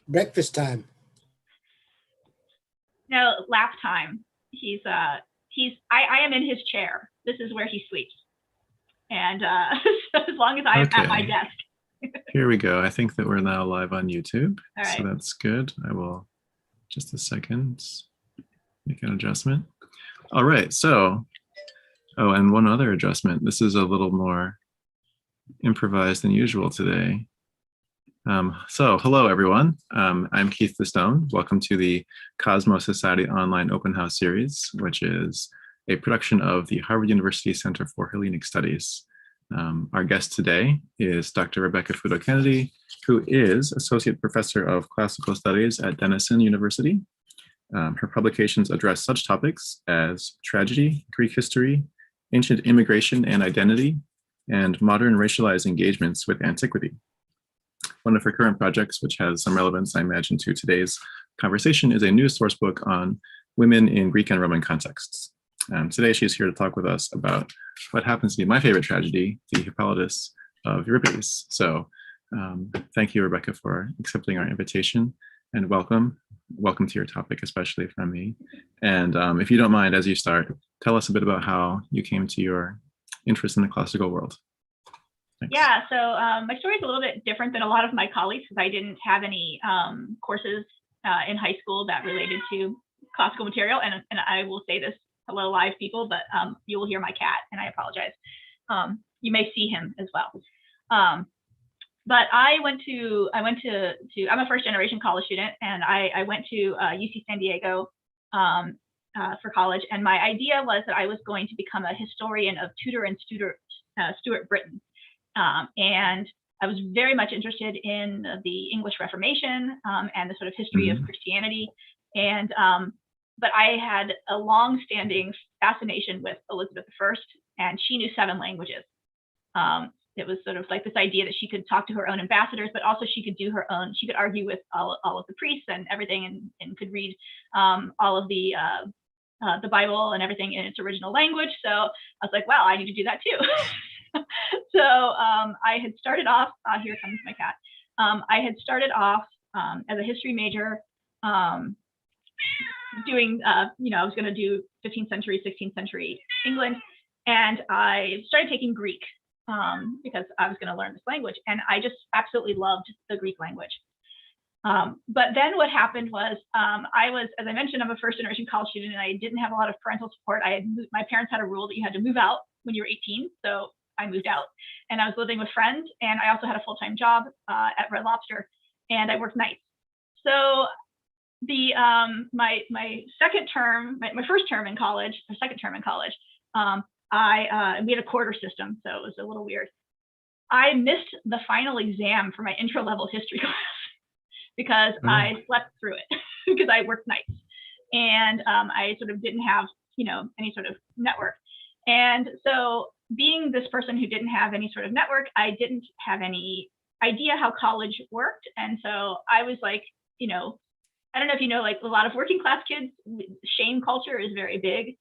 Breakfast time. No, lap time. I am in his chair. This is where he sleeps. And so as long as I'm at my desk. Here we go. I think that we're now live on YouTube. All right. So that's good. I will, just a second, make an adjustment. All right, so, oh, and one other adjustment. This is a little more improvised than usual today. So hello, everyone. I'm Keith the Stone. Welcome to the Cosmos Society Online Open House Series, which is a production of the Harvard University Center for Hellenic Studies. Our guest today is Dr. Rebecca Futo Kennedy, who is Associate Professor of Classical Studies at Denison University. Her publications address such topics as tragedy, Greek history, ancient immigration and identity, and modern racialized engagements with antiquity. One of her current projects, which has some relevance, I imagine, to today's conversation, is a new source book on women in Greek and Roman contexts. Today, she's here to talk with us about what happens to be my favorite tragedy, the Hippolytus of Euripides. So thank you, Rebecca, for accepting our invitation, and welcome to your topic, especially from me. And if you don't mind, as you start, tell us a bit about how you came to your interest in the classical world. Thanks. Yeah, so my story is a little bit different than a lot of my colleagues because I didn't have any courses in high school that related to classical material. And I will say this, hello, live people, but you will hear my cat, and I apologize. You may see him as well. But I'm a first generation college student, and I went to UC San Diego for college. And my idea was that I was going to become a historian of Tudor and Stuart Britain. And I was very much interested in the English Reformation and the sort of history of Christianity. And but I had a long-standing fascination with Elizabeth I, and she knew 7 languages. It was sort of like this idea that she could talk to her own ambassadors, but also she could do her own. She could argue with all of the priests and everything, and could read all of the Bible and everything in its original language. So I was like, wow, I need to do that too. So I had started off, here comes my cat. I had started off as a history major doing, I was going to do 15th century, 16th century England. And I started taking Greek because I was going to learn this language. And I just absolutely loved the Greek language. But then what happened was as I mentioned, I'm a first generation college student, and I didn't have a lot of parental support. My parents had a rule that you had to move out when you were 18. So I moved out, and I was living with friends, and I also had a full-time job at Red Lobster, and I worked nights. So the my second term, my first term in college, or second term in college, we had a quarter system, so it was a little weird. I missed the final exam for my intro level history class because I slept through it because I worked nights, and I sort of didn't have any sort of network. And so, being this person who didn't have any sort of network, I didn't have any idea how college worked. And so I was like, I don't know if you know, like a lot of working class kids, shame culture is very big.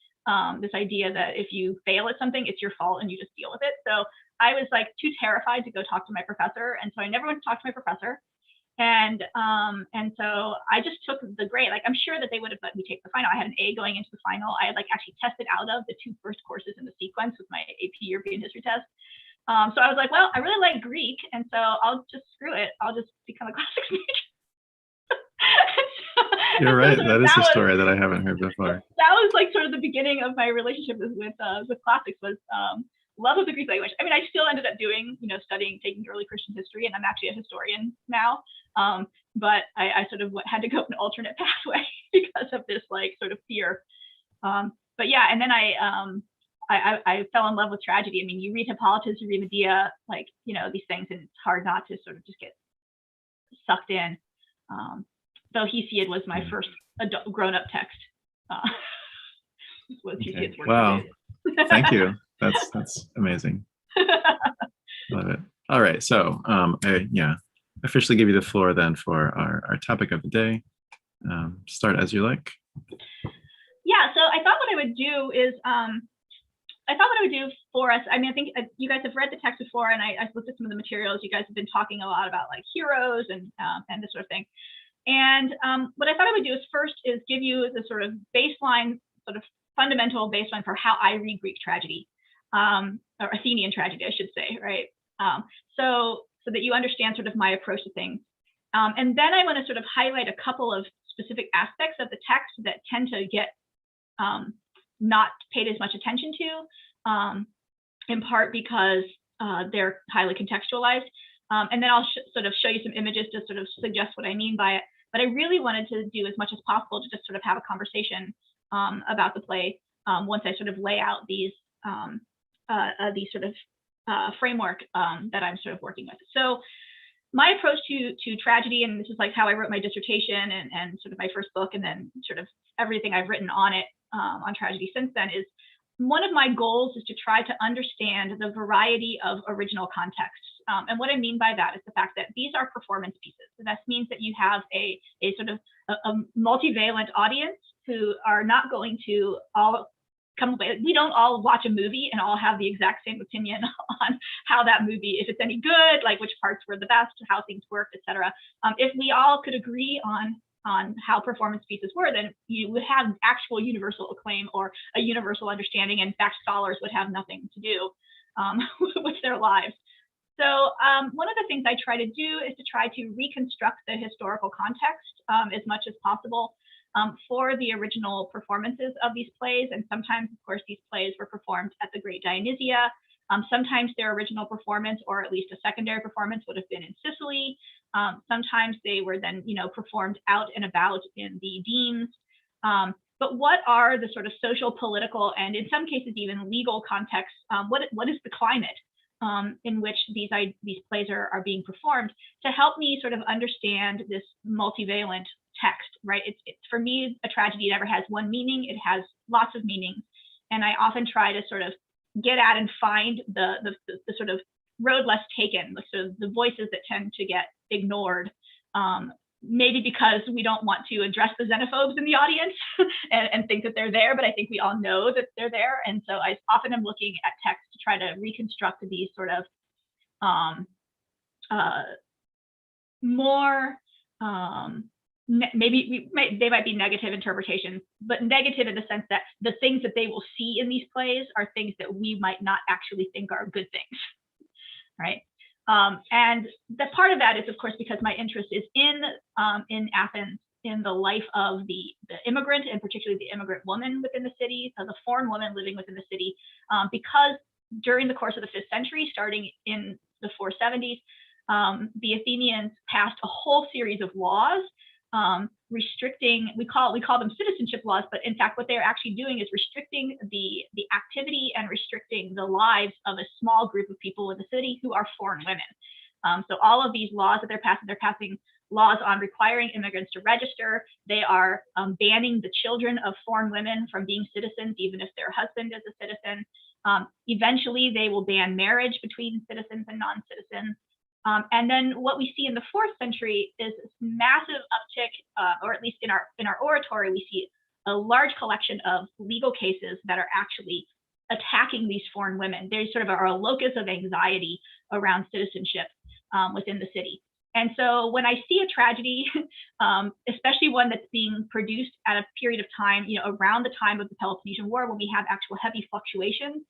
This idea that if you fail at something, it's your fault and you just deal with it. So I was like too terrified to go talk to my professor. And so I never went to talk to my professor. And so I just took the grade. Like, I'm sure that they would have let me take the final. I had an A going into the final. I had actually tested out of the 2 first courses in the sequence with my AP European history test. So I was like, well, I really like Greek, and so I'll just screw it. I'll just become a classics major. You're right. That is a story that I haven't heard before. That was like sort of the beginning of my relationship with classics, was love of the Greek language. I mean, I still ended up doing, taking early Christian history, and I'm actually a historian now. But I sort of had to go an alternate pathway because of this sort of fear. But yeah, and then I fell in love with tragedy. I mean, you read Hippolytus, you read Medea, these things, and it's hard not to sort of just get sucked in. So Hesiod was my first grown-up text. Was Hesiod's work. Wow, thank you. That's amazing. Love it. All right, so I officially give you the floor then for our topic of the day. Start as you like. Yeah, so I thought what I would do is for us, I mean, I think you guys have read the text before, and I looked at some of the materials. You guys have been talking a lot about heroes and this sort of thing. And what I thought I would do is first is give you the sort of baseline, sort of fundamental baseline for how I read Greek tragedy, or Athenian tragedy, I should say, right? So that you understand sort of my approach to things. And then I want to sort of highlight a couple of specific aspects of the text that tend to get not paid as much attention to, in part because they're highly contextualized. And then I'll sort of show you some images to sort of suggest what I mean by it. But I really wanted to do as much as possible to just sort of have a conversation about the play once I sort of lay out these sort of framework that I'm sort of working with. So my approach to tragedy, and this is like how I wrote my dissertation and sort of my first book, and then sort of everything I've written on it, on tragedy since then, is one of my goals is to try to understand the variety of original contexts. And what I mean by that is the fact that these are performance pieces. So that means that you have a sort of a multivalent audience who are not going to all come away. We don't all watch a movie and all have the exact same opinion on how that movie, if it's any good, like which parts were the best, how things worked, etc. If we all could agree on how performance pieces were, then you would have actual universal acclaim or a universal understanding. In fact, scholars would have nothing to do with their lives. So one of the things I try to do is to try to reconstruct the historical context as much as possible for the original performances of these plays. And sometimes, of course, these plays were performed at the Great Dionysia. Sometimes their original performance, or at least a secondary performance, would have been in Sicily. Sometimes they were then, performed out and about in the demes. But what are the sort of social, political, and in some cases even legal contexts? What is the climate in which these plays are being performed, to help me sort of understand this multivalent text, right? It's for me, a tragedy never has one meaning. It has lots of meanings. And I often try to sort of get at and find the sort of road less taken, sort of the voices that tend to get ignored, maybe because we don't want to address the xenophobes in the audience and think that they're there, but I think we all know that they're there. And so I often am looking at text to try to reconstruct these sort of more, they might be negative interpretations, but negative in the sense that the things that they will see in these plays are things that we might not actually think are good things, right? And the part of that is, of course, because my interest is in Athens, in the life of the immigrant, and particularly the immigrant woman within the city, the foreign woman living within the city, because during the course of the 5th century, starting in the 470s, the Athenians passed a whole series of laws restricting, we call them citizenship laws, but in fact what they're actually doing is restricting the activity and restricting the lives of a small group of people in the city who are foreign women. So all of these laws that they're passing laws on requiring immigrants to register. They are banning the children of foreign women from being citizens, even if their husband is a citizen. Eventually they will ban marriage between citizens and non-citizens. And then what we see in the 4th century is this massive uptick, or at least in our oratory, we see a large collection of legal cases that are actually attacking these foreign women. They sort of are a locus of anxiety around citizenship within the city. And so when I see a tragedy, especially one that's being produced at a period of time, around the time of the Peloponnesian War, when we have actual heavy fluctuations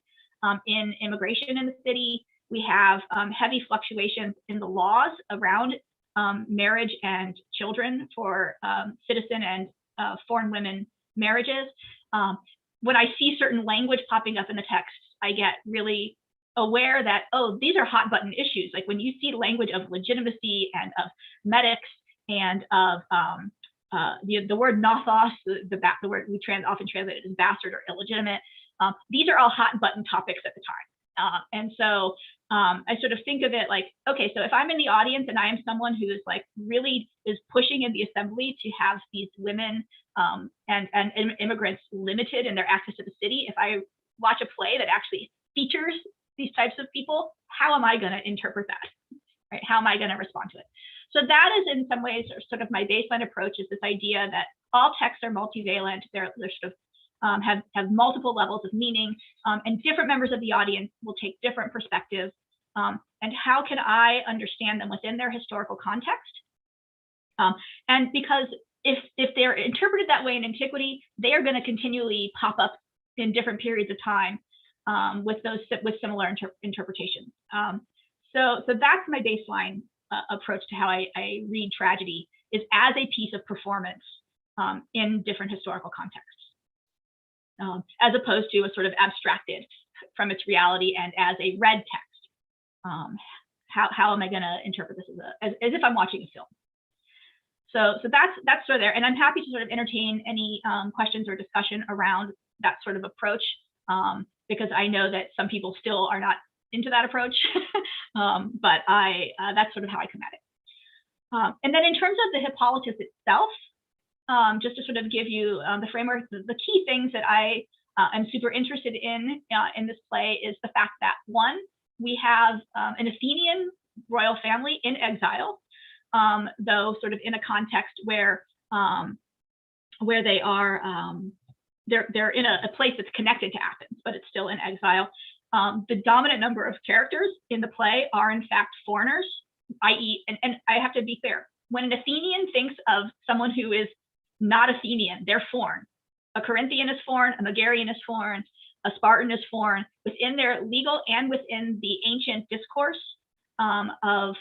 in immigration in the city, we have heavy fluctuations in the laws around marriage and children for citizen and foreign women marriages. When I see certain language popping up in the text, I get really aware that, oh, these are hot button issues. Like when you see language of legitimacy and of medics and of the word nothos, the word we often translate it as bastard or illegitimate, these are all hot button topics at the time. And so I sort of think of it like, okay, so if I'm in the audience and I am someone who is like really is pushing in the assembly to have these women and immigrants limited in their access to the city, if I watch a play that actually features these types of people, how am I going to interpret that? Right? How am I going to respond to it? So that is in some ways sort of my baseline approach, is this idea that all texts are multivalent. They're sort of have multiple levels of meaning, and different members of the audience will take different perspectives. And how can I understand them within their historical context? And because if they're interpreted that way in antiquity, they are going to continually pop up in different periods of time with similar interpretations. So that's my baseline approach to how I read tragedy, is as a piece of performance in different historical contexts, as opposed to a sort of abstracted from its reality and as a read text. How am I going to interpret this as if I'm watching a film? So that's sort of there, and I'm happy to sort of entertain any questions or discussion around that sort of approach, because I know that some people still are not into that approach, but that's sort of how I come at it. And then in terms of the Hippolytus itself, just to sort of give you the framework, the key things that I am super interested in this play is the fact that, one, we have an Athenian royal family in exile, though sort of in a context where they are they're in a place that's connected to Athens, but it's still in exile. The dominant number of characters in the play are in fact foreigners, i.e., and I have to be clear, when an Athenian thinks of someone who is not Athenian, they're foreign. A Corinthian is foreign, a Megarian is foreign, a Spartan is foreign, within their legal and within the ancient discourse of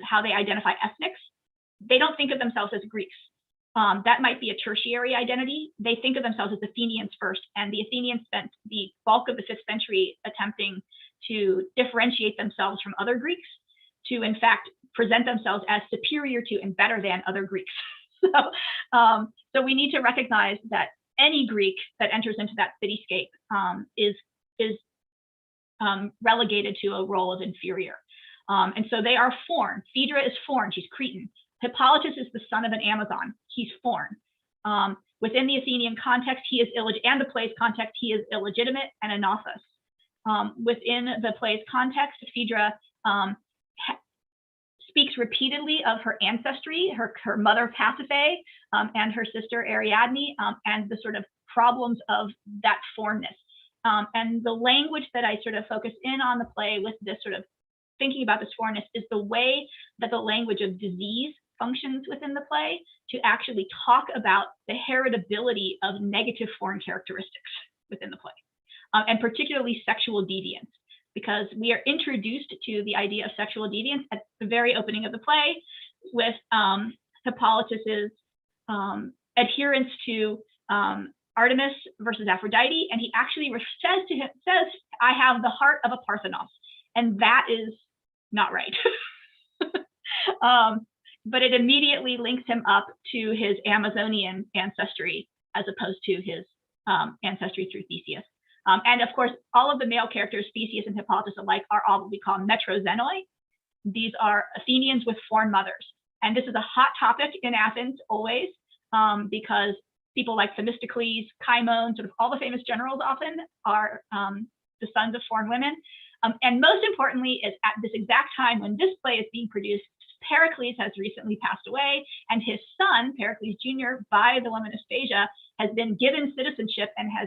how they identify ethnics. They don't think of themselves as Greeks. That might be a tertiary identity. They think of themselves as Athenians first, and the Athenians spent the bulk of the 5th century attempting to differentiate themselves from other Greeks, to in fact present themselves as superior to and better than other Greeks. So we need to recognize that any Greek that enters into that cityscape is relegated to a role of inferior. And so they are foreign. Phaedra is foreign, she's Cretan. Hippolytus is the son of an Amazon, he's foreign. Within the Athenian context, he is and the play's context, he is illegitimate and anathos. Within the play's context, Phaedra speaks repeatedly of her ancestry, her mother Pasiphae, and her sister Ariadne, and the sort of problems of that foreignness. And the language that I sort of focus in on the play with this sort of thinking about this foreignness is the way that the language of disease functions within the play to actually talk about the heritability of negative foreign characteristics within the play, and particularly sexual deviance, because we are introduced to the idea of sexual deviance at the very opening of the play with Hippolytus's adherence to Artemis versus Aphrodite, and he actually says, "I have the heart of a Parthenos," and that is not right. But it immediately links him up to his Amazonian ancestry as opposed to his ancestry through Theseus. And of course, all of the male characters, Theseus and Hippolytus alike, are all what we call metroxenoi. These are Athenians with foreign mothers. And this is a hot topic in Athens always, because people like Themistocles, Cimon, sort of all the famous generals often are the sons of foreign women. And most importantly is at this exact time when this play is being produced, Pericles has recently passed away, and his son, Pericles Jr., by the woman Aspasia, has been given citizenship and has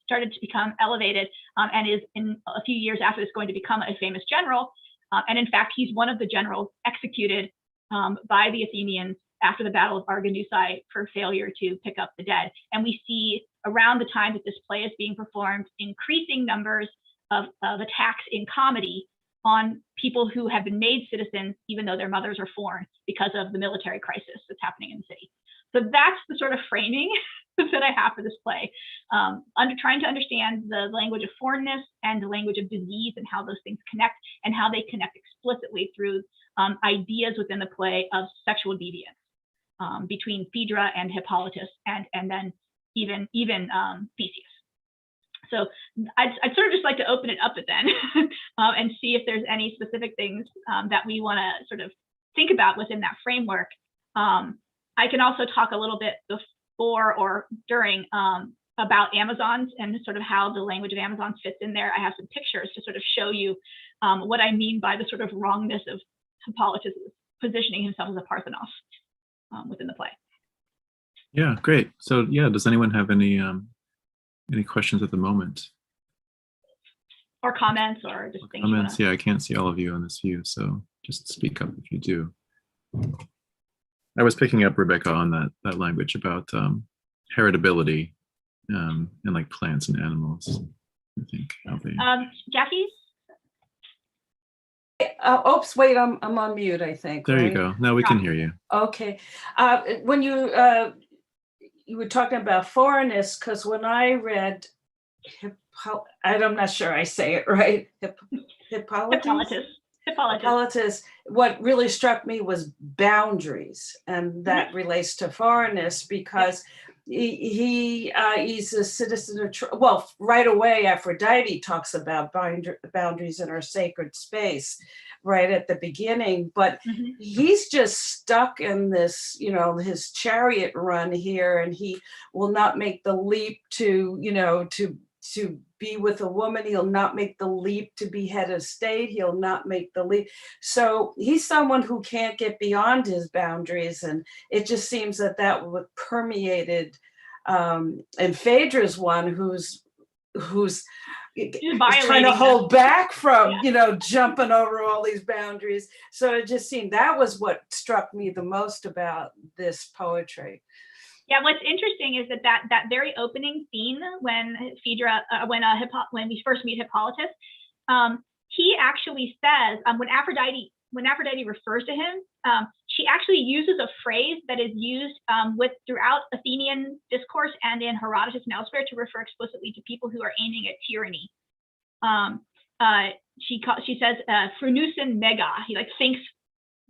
started to become elevated, and is in a few years after this going to become a famous general. And in fact, he's one of the generals executed by the Athenians after the Battle of Arginusae for failure to pick up the dead. And we see around the time that this play is being performed, increasing numbers of attacks in comedy on people who have been made citizens, even though their mothers are foreign, because of the military crisis that's happening in the city. So that's the sort of framing that I have for this play, trying to understand the language of foreignness and the language of disease and how those things connect, and how they connect explicitly through ideas within the play of sexual deviance between Phaedra and Hippolytus, and then even Theseus. So I'd sort of just like to open it up then and see if there's any specific things that we want to sort of think about within that framework. I can also talk a little bit before or during about Amazons and sort of how the language of Amazons fits in there. I have some pictures to sort of show you what I mean by the sort of wrongness of Hippolytus positioning himself as a Parthenos within the play. Yeah, great. So yeah, does anyone have any questions at the moment? Or comments, or just things comments? Yeah, I can't see all of you on this view, so just speak up if you do. I was picking up Rebecca on that language about heritability and like plants and animals. I think. Jackie's. Oops, wait, I'm on mute, I think. There right? you go. Now we can hear you. Okay. When you were talking about foreignness, because when I read I'm not sure I say it right. Hippolytus. What really struck me was boundaries, and that relates to foreignness because he's a citizen of well, right away Aphrodite talks about boundaries in our sacred space right at the beginning, but he's just stuck in this, his chariot run here, and he will not make the leap to be with a woman. He'll not make the leap to be head of state. He'll not make the leap. So he's someone who can't get beyond his boundaries. And it just seems that permeated. And Phaedra's one who's trying to hold back from, jumping over all these boundaries. So it just seemed that was what struck me the most about this poetry. Yeah, what's interesting is that very opening scene when Phaedra, when we first meet Hippolytus, he actually says when Aphrodite refers to him, she actually uses a phrase that is used throughout Athenian discourse and in Herodotus and elsewhere to refer explicitly to people who are aiming at tyranny. She says "phronousin mega." He thinks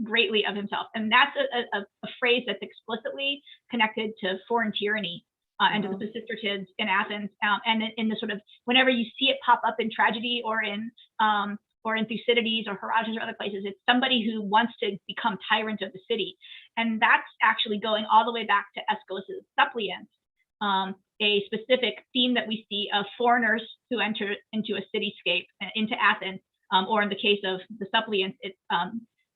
greatly of himself, and that's a phrase that's explicitly connected to foreign tyranny and to the Pisistratids in Athens, and in the sort of whenever you see it pop up in tragedy or in Thucydides or Herodotus or other places, it's somebody who wants to become tyrant of the city, and that's actually going all the way back to Aeschylus's Suppliants, a specific theme that we see of foreigners who enter into a cityscape, into Athens, or in the case of the Suppliants, it's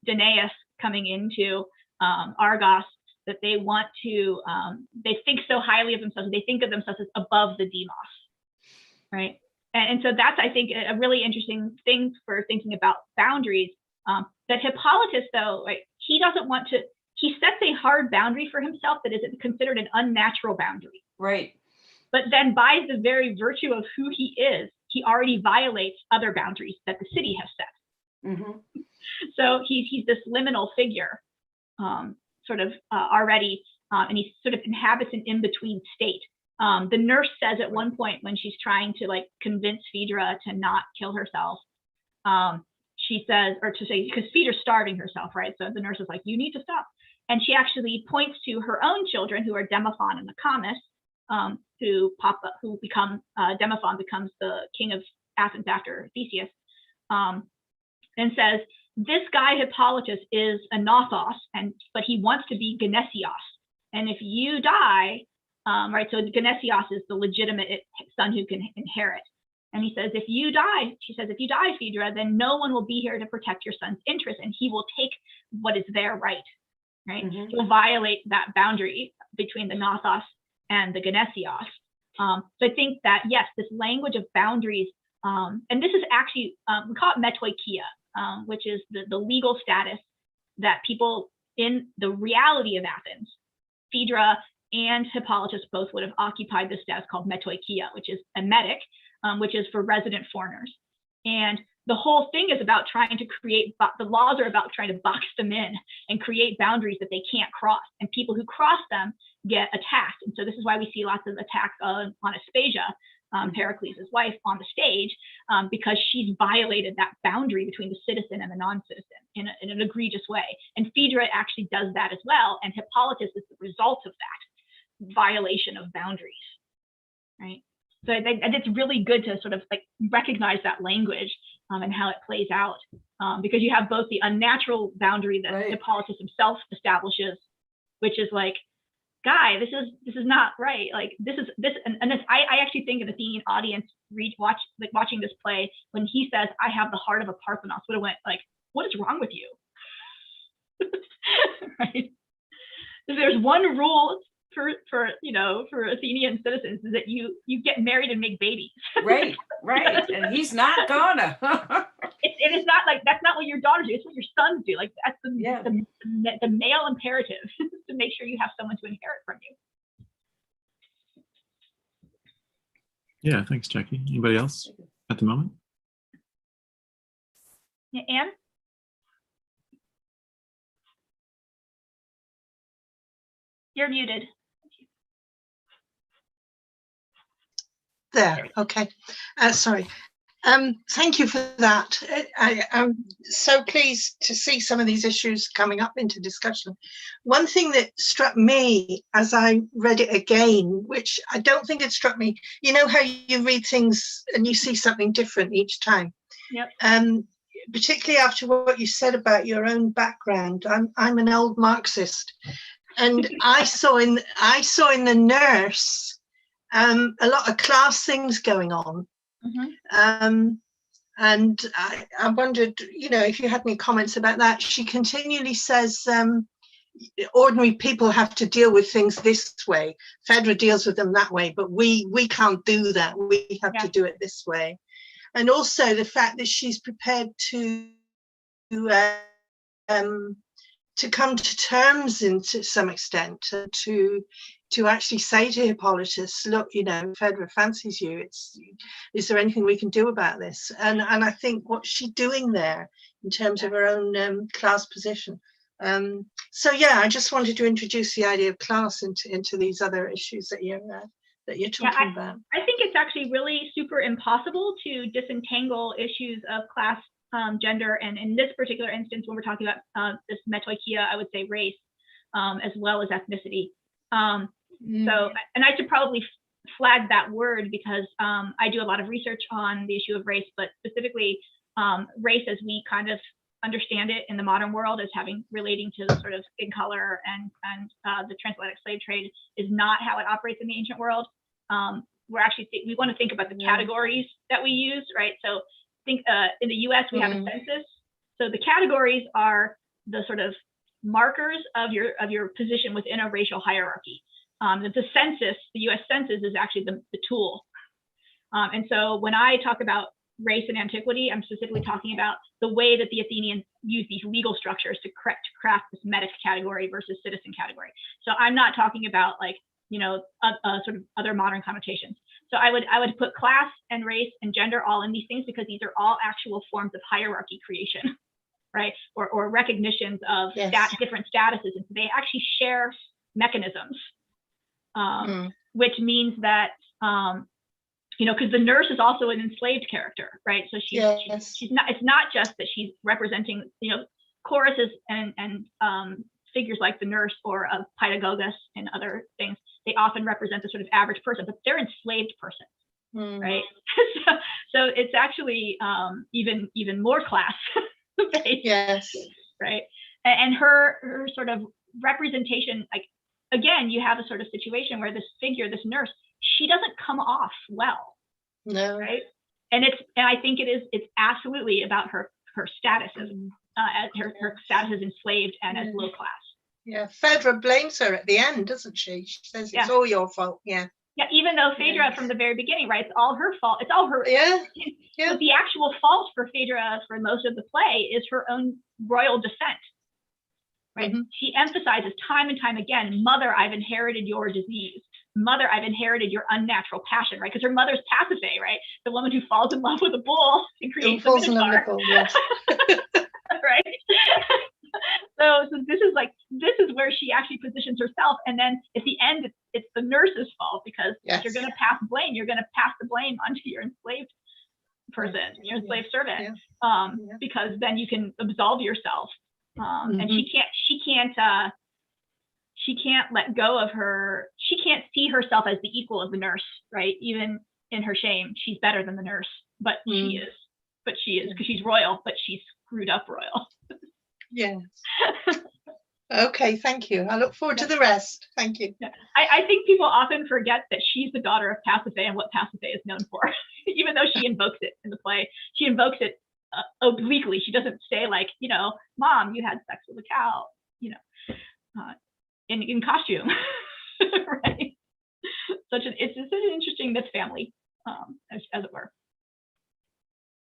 Danaus coming into Argos, that they want to, they think so highly of themselves, they think of themselves as above the demos, right? And so that's, I think, a really interesting thing for thinking about boundaries. That Hippolytus, though, right, he doesn't want to, he sets a hard boundary for himself that is considered an unnatural boundary. Right. But then by the very virtue of who he is, he already violates other boundaries that the city has set. So he's this liminal figure, already, and he sort of inhabits an in-between state. The nurse says at one point when she's trying to convince Phaedra to not kill herself, she says, because Phaedra's starving herself, right? So the nurse is like, you need to stop. And she actually points to her own children, who are Demophon and Lycamus, who become, Demophon becomes the king of Athens after Theseus, and says, this guy Hippolytus is a Nothos, but he wants to be Genesios. And if you die, right, so Genesios is the legitimate son who can inherit. And he says, if you die, Phaedra, then no one will be here to protect your son's interest, and he will take what is their right? He'll violate that boundary between the Nothos and the Genesios. So I think that, yes, this language of boundaries, and this is actually, we call it metoikia, which is the legal status that people in the reality of Athens, Phaedra and Hippolytus both would have occupied this status called metoikia, which is emetic, which is for resident foreigners. And the whole thing is about trying to create, the laws are about trying to box them in and create boundaries that they can't cross. And people who cross them get attacked. And so this is why we see lots of attacks on Aspasia, Pericles' wife, on the stage, because she's violated that boundary between the citizen and the non-citizen in an egregious way. And Phaedra actually does that as well. And Hippolytus is the result of that violation of boundaries, right? So I think it's really good to sort of recognize that language and how it plays out, because you have both the unnatural boundary that Hippolytus himself establishes, which is guy, this is not right. I actually think an Athenian audience watching this play, when he says, "I have the heart of a Parthenos," would have went "What is wrong with you?" Right? If there's one rule for Athenian citizens, is that you get married and make babies. Right, and he's not gonna. It is not that's not what your daughters do. It's what your sons do. That's the male imperative. to make sure you have someone to inherit from you. Yeah, thanks, Jackie. Anybody else at the moment? Yeah, Anne? You're muted. There, okay. Sorry. Thank you for that. I'm so pleased to see some of these issues coming up into discussion. One thing that struck me as I read it again, which I don't think it struck me, you know how you read things and you see something different each time. Yep. Particularly after what you said about your own background. I'm an old Marxist, and I saw in the nurse a lot of class things going on. Mm-hmm. And I wondered, you know, if you had any comments about that. She continually says ordinary people have to deal with things this way. Fedra deals with them that way, but we can't do that. We have to do it this way. And also the fact that she's prepared to come to terms to some extent, to actually say to Hippolytus, look, you know, Fedra fancies you. Is there anything we can do about this? And I think what's she doing there in terms of her own class position? So yeah, I just wanted to introduce the idea of class into these other issues that you're talking about. I think it's actually really super impossible to disentangle issues of class, gender, and in this particular instance, when we're talking about this metoikia, I would say race, as well as ethnicity. So, and I should probably flag that word because I do a lot of research on the issue of race, but specifically race as we kind of understand it in the modern world as relating to the sort of skin color and the transatlantic slave trade is not how it operates in the ancient world. We want to think about the categories that we use, right? So think in the US we have a census. So the categories are the sort of markers of your position within a racial hierarchy. The census, the US Census, is actually the tool. And so when I talk about race in antiquity, I'm specifically talking about the way that the Athenians used these legal structures to craft this metic category versus citizen category. So I'm not talking about like, you know, sort of other modern connotations. So I would put class and race and gender all in these things because these are all actual forms of hierarchy creation, right? Or recognitions of different statuses. And so they actually share mechanisms, which means that, you know, because the nurse is also an enslaved character, right? So she's not, it's not just that she's representing, you know, choruses and figures like the nurse or a pedagogus and other things. They often represent the sort of average person, but they're enslaved person, right? So it's actually even more class based, yes, right? And her sort of representation, like again, you have a sort of situation where this figure, this nurse, she doesn't come off well, no, right? And I think it's absolutely about her status as her status as enslaved and as low class. Yeah, Phaedra blames her at the end, doesn't she? She says it's all your fault. Yeah. Yeah, even though Phaedra from the very beginning, right? It's all her fault. It's all her. Yeah. But the actual fault for Phaedra for most of the play is her own royal descent, right? She emphasizes time and time again, mother, I've inherited your disease. Mother, I've inherited your unnatural passion, right? Because her mother's Pasiphae, right? The woman who falls in love with a bull and creates a minotaur. Yes. Right? So this is where she actually positions herself. And then at the end, it's the nurse's fault because if you're going to pass blame, you're going to pass the blame onto your enslaved person, your enslaved servant, because then you can absolve yourself. And she can't let go of her. She can't see herself as the equal of the nurse, right? Even in her shame, she's better than the nurse, but she is because she's royal, but she's screwed up royal. Yes. Okay, thank you. I look forward to the rest. Thank you. Yeah. I think people often forget that she's the daughter of Pasiphae and what Pasiphae is known for, even though she invokes it in the play. She invokes it obliquely. She doesn't say like, you know, Mom, you had sex with a cow, you know, in costume, right? It's an interesting myth family, as it were.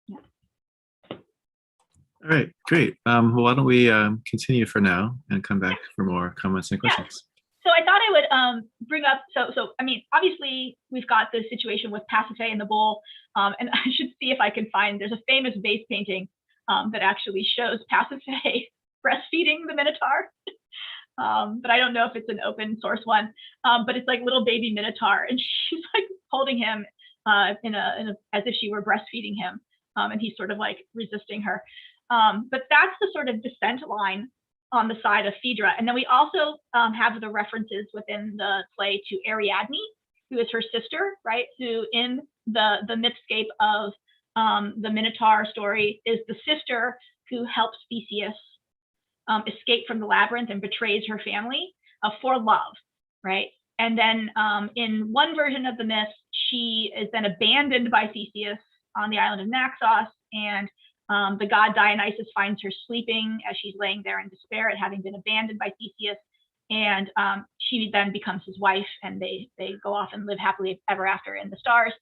Yeah. All right, great. Well, why don't we continue for now and come back for more comments and questions? So I thought I would bring up, so I mean, obviously we've got this situation with Pasiphae and the bull, and I should see if I can find, there's a famous vase painting that actually shows Pasiphae breastfeeding the Minotaur. But I don't know if it's an open source one, but it's like little baby Minotaur, and she's like holding him as if she were breastfeeding him, and he's sort of like resisting her. But that's the sort of descent line on the side of Phaedra. And then we also have the references within the play to Ariadne, who is her sister, right? Who in the mythscape of the Minotaur story is the sister who helps Theseus escape from the labyrinth and betrays her family for love, right? And then in one version of the myth, she is then abandoned by Theseus on the island of Naxos, and the god Dionysus finds her sleeping as she's laying there in despair at having been abandoned by Theseus, and she then becomes his wife, and they go off and live happily ever after in the stars.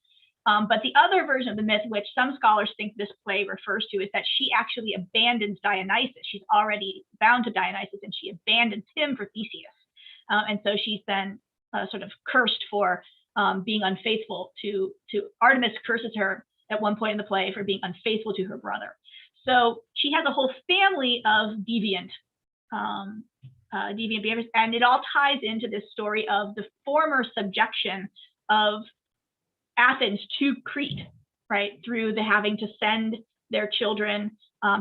But the other version of the myth, which some scholars think this play refers to, is that she actually abandons Dionysus. She's already bound to Dionysus, and she abandons him for Theseus. And so she's then sort of cursed for being unfaithful to Artemis curses her at one point in the play for being unfaithful to her brother. So she has a whole family of deviant behaviors, and it all ties into this story of the former subjection of Athens to Crete, right? Through the having to send their children,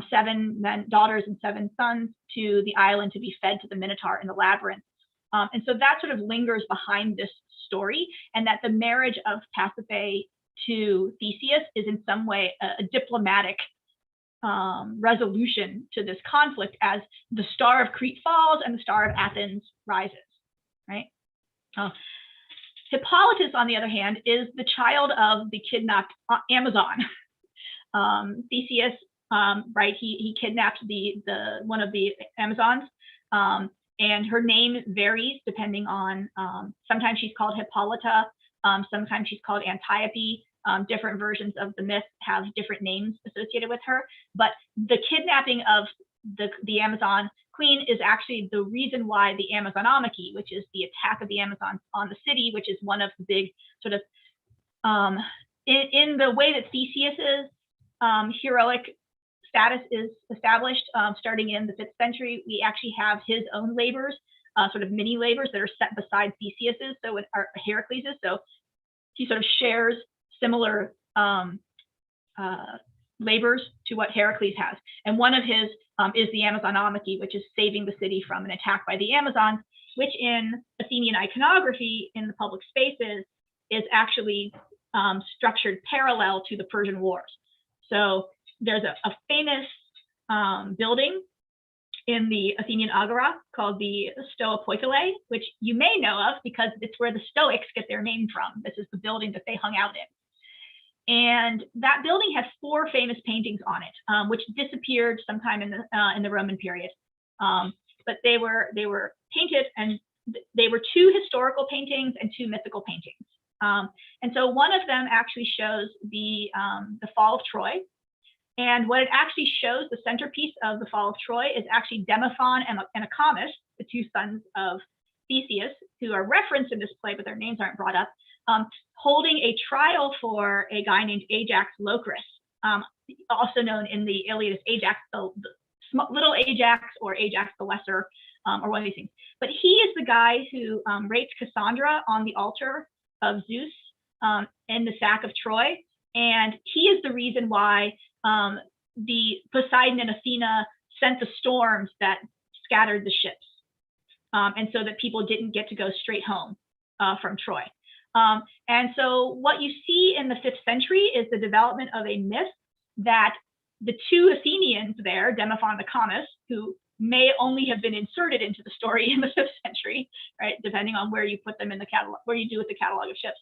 7 daughters and 7 sons, to the island to be fed to the Minotaur in the labyrinth. And so that sort of lingers behind this story, and that the marriage of Pasiphae to Theseus is in some way a diplomatic resolution to this conflict as the star of Crete falls and the star of Athens rises, right? Hippolytus, on the other hand, is the child of the kidnapped Amazon. Theseus, right? He kidnapped one of the Amazons, and her name varies depending on. Sometimes she's called Hippolyta, sometimes she's called Antiope. Different versions of the myth have different names associated with her, but the kidnapping of the Amazon queen is actually the reason why the Amazonomachy, which is the attack of the Amazons on the city, which is one of the big sort of, in the way that Theseus's heroic status is established, starting in the 5th century, we actually have his own labors, sort of mini labors that are set beside Theseus's, so with Heracles's, so he sort of shares similar labors to what Heracles has. And one of his is the Amazonomachy, which is saving the city from an attack by the Amazons, which in Athenian iconography in the public spaces is actually structured parallel to the Persian Wars. So there's a famous building in the Athenian Agora called the Stoa Poikile, which you may know of because it's where the Stoics get their name from. This is the building that they hung out in. And that building has 4 famous paintings on it, which disappeared sometime in the Roman period. But they were painted, and they were 2 historical paintings and 2 mythical paintings. And so one of them actually shows the fall of Troy. And what it actually shows, the centerpiece of the fall of Troy, is actually Demophon and Acamas, the 2 sons of Theseus, who are referenced in this play, but their names aren't brought up, holding a trial for a guy named Ajax Locris, also known in the Iliad as Ajax, the little Ajax, or Ajax the Lesser, or one of these things. But he is the guy who raped Cassandra on the altar of Zeus in the sack of Troy. And he is the reason why the Poseidon and Athena sent the storms that scattered the ships. And so that people didn't get to go straight home from Troy. And so what you see in the 5th century is the development of a myth that the 2 Athenians there, Demophon and Acamas, who may only have been inserted into the story in the 5th century, right, depending on where you put them in the catalog, where you do with the catalog of ships,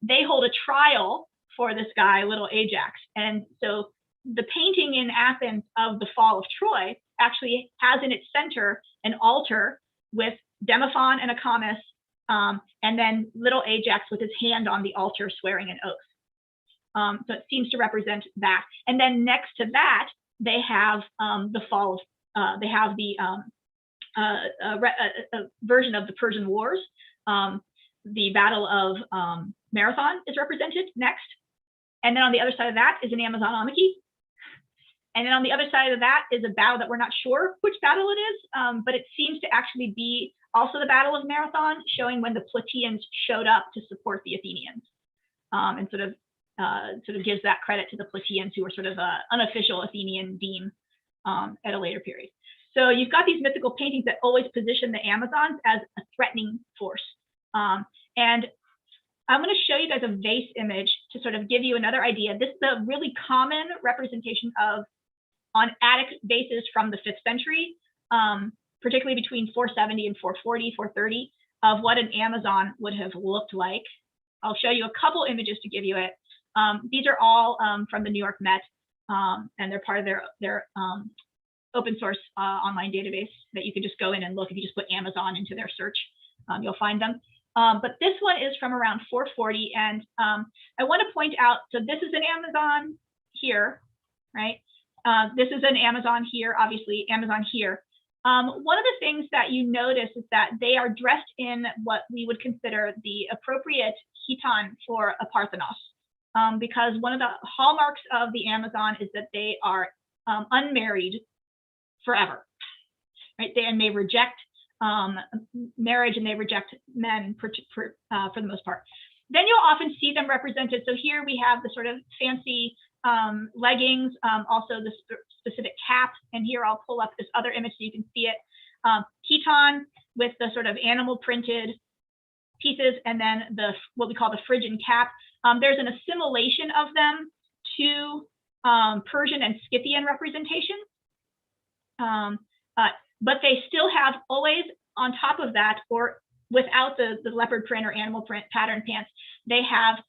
they hold a trial for this guy, little Ajax. And so the painting in Athens of the fall of Troy actually has in its center an altar with Demophon and Acamas, and then little Ajax with his hand on the altar swearing an oath. So it seems to represent that. And then next to that, they have the fall of, they have the a version of the Persian Wars. The Battle of Marathon is represented next. And then on the other side of that is an Amazonamachy. And then on the other side of that is a battle that we're not sure which battle it is, but it seems to actually be also the Battle of Marathon, showing when the Plataeans showed up to support the Athenians, and sort of gives that credit to the Plataeans, who were sort of an unofficial Athenian deme at a later period. So you've got these mythical paintings that always position the Amazons as a threatening force. And I'm going to show you guys a vase image to sort of give you another idea. This is a really common representation of on Attic vases from the 5th century, particularly between 470 and 440, 430, of what an Amazon would have looked like. I'll show you a couple images to give you it. These are all from the New York Met, and they're part of their open source online database that you can just go in and look. If you just put Amazon into their search, you'll find them. But this one is from around 440, and I want to point out, so this is an Amazon here, right? This is an Amazon here, obviously, Amazon here. One of the things that you notice is that they are dressed in what we would consider the appropriate chiton for a Parthenos, because one of the hallmarks of the Amazon is that they are unmarried forever, right? And they reject marriage, and they reject men for the most part. Then you'll often see them represented. So here we have the sort of fancy leggings, also the specific cap. And here I'll pull up this other image so you can see it. Chiton with the sort of animal printed pieces, and then what we call the Phrygian cap. There's an assimilation of them to Persian and Scythian representation. But they still have always on top of that, or without the leopard print or animal print pattern pants, they have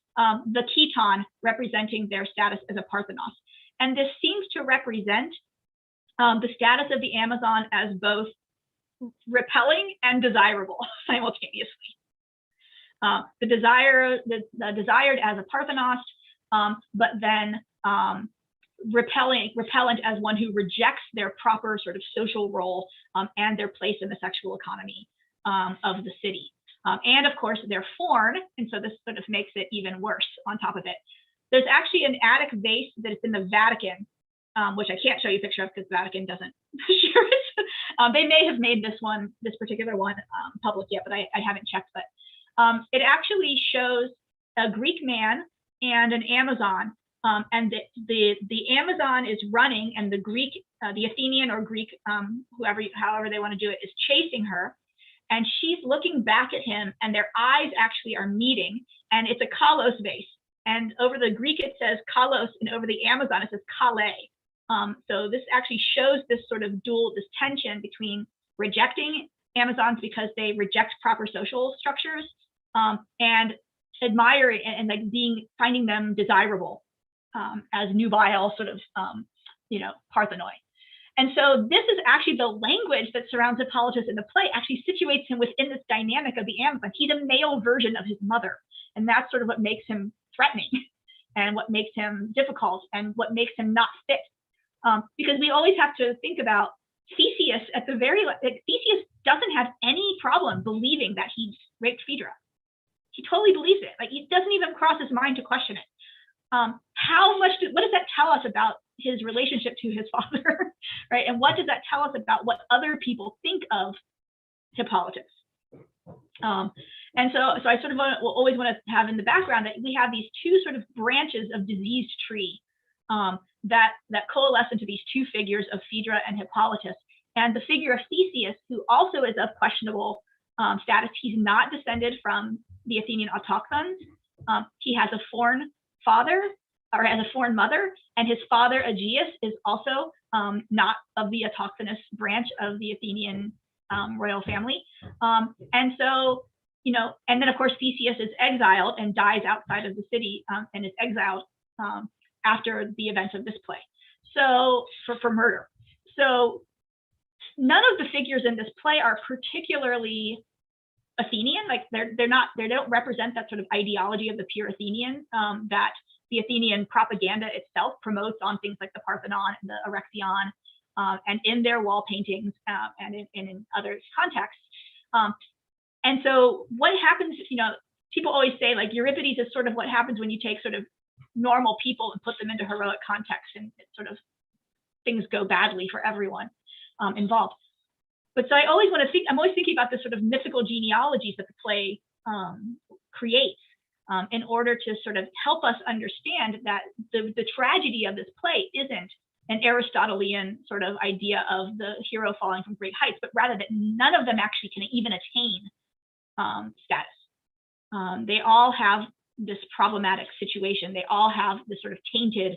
the chiton representing their status as a Parthenos. And this seems to represent the status of the Amazon as both repelling and desirable simultaneously. The desired as a Parthenos, but then repellent as one who rejects their proper sort of social role and their place in the sexual economy of the city. And of course, they're foreign, and so this sort of makes it even worse on top of it. There's actually an Attic vase that is in the Vatican, which I can't show you a picture of because the Vatican doesn't share it. They may have made this particular one public yet, but I haven't checked. But it actually shows a Greek man and an Amazon. And the Amazon is running, and the Athenian or Greek, however they want to do it, is chasing her, and she's looking back at him, and their eyes actually are meeting, and it's a kalos vase. And over the Greek it says kalos, and over the Amazon it says kale. So this actually shows this sort of this tension between rejecting Amazons because they reject proper social structures, and admiring and like finding them desirable. As nubile sort of, Parthenoi. And so this is actually the language that surrounds Hippolytus in the play, actually situates him within this dynamic of the Amazon. He's a male version of his mother. And that's sort of what makes him threatening and what makes him difficult and what makes him not fit. Because we always have to think about Theseus Theseus doesn't have any problem believing that he raped Phaedra. He totally believes it. Like, it doesn't even cross his mind to question it. What does that tell us about his relationship to his father, right? And what does that tell us about what other people think of Hippolytus? And so I sort of will always want to have in the background that we have these two sort of branches of diseased tree that coalesce into these two figures of Phaedra and Hippolytus. And the figure of Theseus, who also is of questionable status, he's not descended from the Athenian autochthons. He has a foreign father, or has a foreign mother, and his father Aegeus is also not of the autochthonous branch of the Athenian royal family. And so, and then of course Theseus is exiled and dies outside of the city and is exiled after the events of this play. So for murder. So none of the figures in this play are particularly Athenian. Like they don't represent that sort of ideology of the pure Athenian that the Athenian propaganda itself promotes on things like the Parthenon and the Erechtheion, and in their wall paintings and in other contexts. And so what happens, people always say like Euripides is sort of what happens when you take sort of normal people and put them into heroic context, and it sort of things go badly for everyone involved. But so I always want to think, I'm always thinking about this sort of mythical genealogies that the play creates in order to sort of help us understand that the tragedy of this play isn't an Aristotelian sort of idea of the hero falling from great heights, but rather that none of them actually can even attain status. They all have this problematic situation. They all have this sort of tainted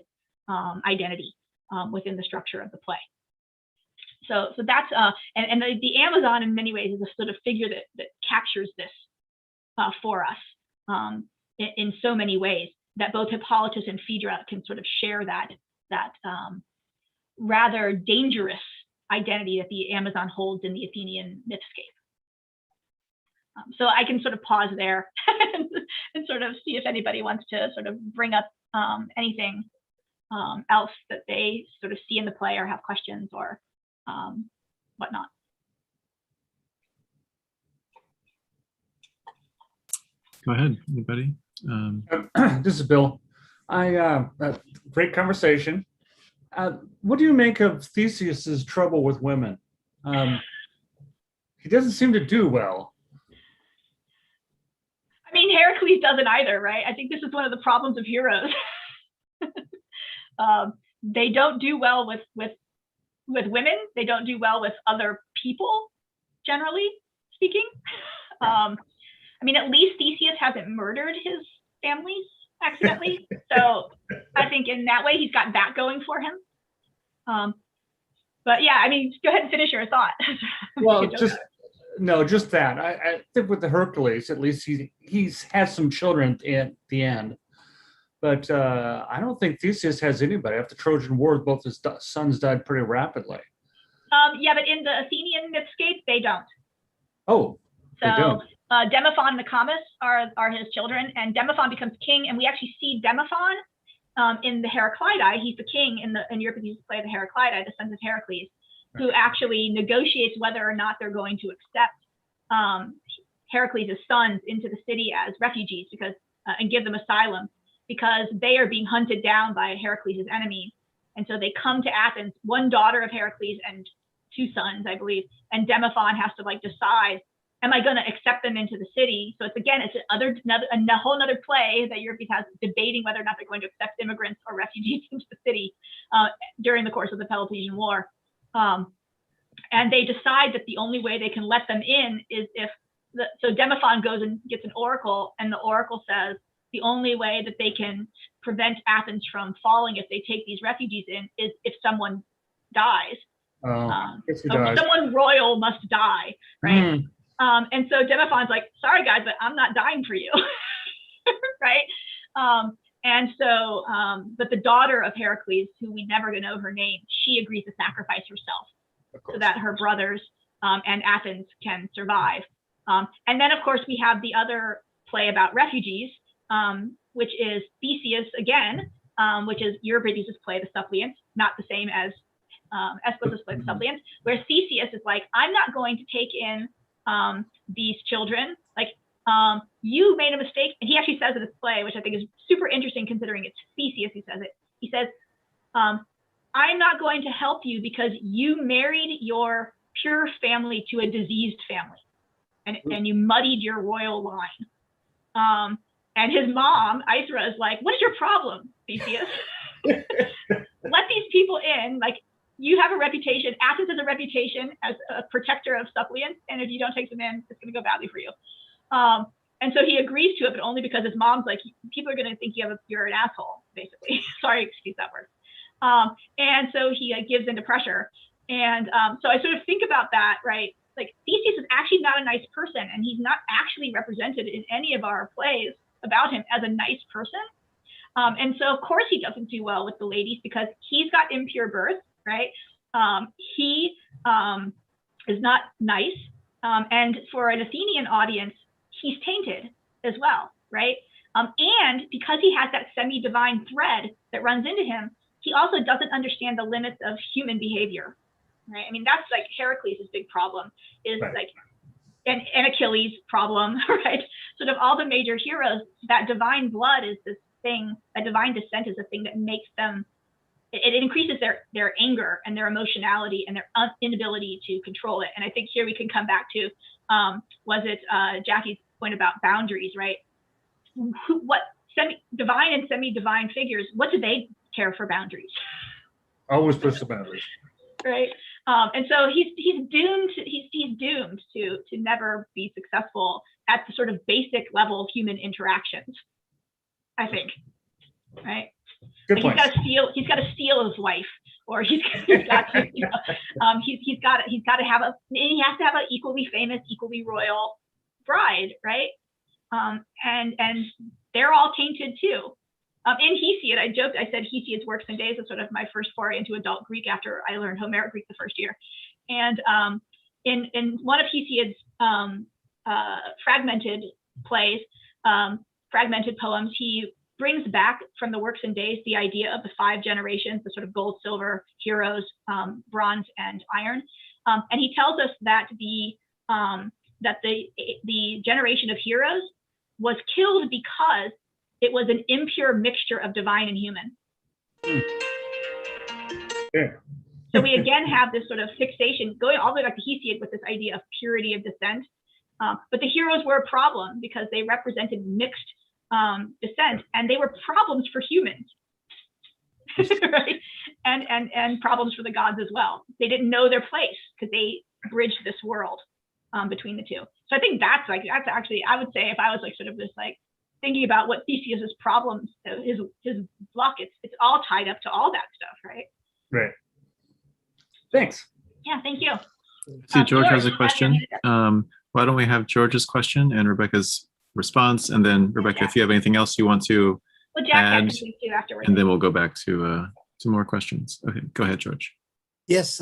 identity within the structure of the play. So that's and the Amazon in many ways is a sort of figure that captures this for us in so many ways, that both Hippolytus and Phaedra can sort of share that rather dangerous identity that the Amazon holds in the Athenian mythscape. So I can sort of pause there and sort of see if anybody wants to sort of bring up anything else that they sort of see in the play or have questions or whatnot. Go ahead, anybody? This is Bill. Great conversation. What do you make of Theseus's trouble with women? He doesn't seem to do well. I mean, Heracles doesn't either, right? I think this is one of the problems of heroes. They don't do well with women. They don't do well with other people, generally speaking. I mean, at least Theseus hasn't murdered his families accidentally. So I think in that way, he's got that going for him. But yeah, I mean, go ahead and finish your thought. Well, just that. I think with the Hercules, at least he's has some children at the end. But I don't think Theseus has anybody. After the Trojan War, both his sons died pretty rapidly. Yeah, but in the Athenian mythscape, they don't. Oh, so, they don't. Demophon and Nicomas are his children, and Demophon becomes king, and we actually see Demophon in the Heraclidae. He's the king in Euripides' play, the Heraclidae, the sons of Heracles, who actually negotiates whether or not they're going to accept Heracles' sons into the city as refugees because and give them asylum because they are being hunted down by Heracles' enemies. And so they come to Athens, one daughter of Heracles and two sons, I believe, and Demophon has to like decide, am I going to accept them into the city? So it's a whole other play that Euripides has debating whether or not they're going to accept immigrants or refugees into the city during the course of the Peloponnesian War. And they decide that the only way they can let them in is if, so Demophon goes and gets an oracle, and the oracle says the only way that they can prevent Athens from falling if they take these refugees in is if someone dies. Someone royal must die, right? And so Demophon's like, sorry guys, but I'm not dying for you, right? And so, but the daughter of Heracles, who we never gonna know her name, she agrees to sacrifice herself so that her brothers and Athens can survive. And then of course we have the other play about refugees, which is Theseus again, which is Euripides' play, The Suppliant, not the same as Aeschylus' play, The Suppliant, where Theseus is like, I'm not going to take in these children, like you made a mistake. And he actually says in this play, which I think is super interesting considering it's Theseus who says it. He says, I'm not going to help you because you married your pure family to a diseased family and you muddied your royal line. And his mom, Aethra, is like, what is your problem, Theseus? Let these people in, like, you have a reputation. Athens has a reputation as a protector of suppliants, and if you don't take them in, it's going to go badly for you. And so he agrees to it, but only because his mom's like, people are going to think you're an asshole, basically. Sorry, excuse that word. And so he gives into pressure. And so I sort of think about that, right? Like Theseus is actually not a nice person, and he's not actually represented in any of our plays about him as a nice person. And so of course he doesn't do well with the ladies because he's got impure birth, right? He is not nice. And for an Athenian audience, he's tainted as well, right? And because he has that semi-divine thread that runs into him, he also doesn't understand the limits of human behavior, right? I mean, that's like Heracles' big problem is Right. like, and Achilles' problem, right? Sort of all the major heroes, that divine blood is this thing, that divine descent is the thing that makes them, it increases their anger and their emotionality and their inability to control it. And I think here we can come back to, was it Jackie's point about boundaries, right? What divine and semi-divine figures, what do they care for boundaries? Always push the boundaries. Right. And so he's doomed to never be successful at the sort of basic level of human interactions, I think. Right. Good Like point. he's got to steal his wife, or he's got to, he has to have an equally famous, equally royal bride, right? And they're all tainted too. In Hesiod, I joked, I said Hesiod's Works and Days was sort of my first foray into adult Greek after I learned Homeric Greek the first year. And in one of Hesiod's fragmented plays, fragmented poems, he brings back from the Works and Days the idea of the 5 generations, the sort of gold, silver heroes, bronze, and iron. And he tells us that the generation of heroes was killed because it was an impure mixture of divine and human. Yeah. So we again have this sort of fixation going all the way back to Hesiod with this idea of purity of descent. But the heroes were a problem because they represented mixed descent, and they were problems for humans, right? And problems for the gods as well. They didn't know their place because they bridged this world between the two. So I think that's actually, I would say, if I was like sort of this like thinking about what Theseus's problems, his luck, it's all tied up to all that stuff, right? Right. Thanks. Yeah, thank you. See, George has a George, question. Why don't we have George's question and Rebecca's response, and then Rebecca, if you have anything else you want to Well, Jack had add, something too afterwards. and then we'll go back to more questions. Okay, go ahead, George. Yes,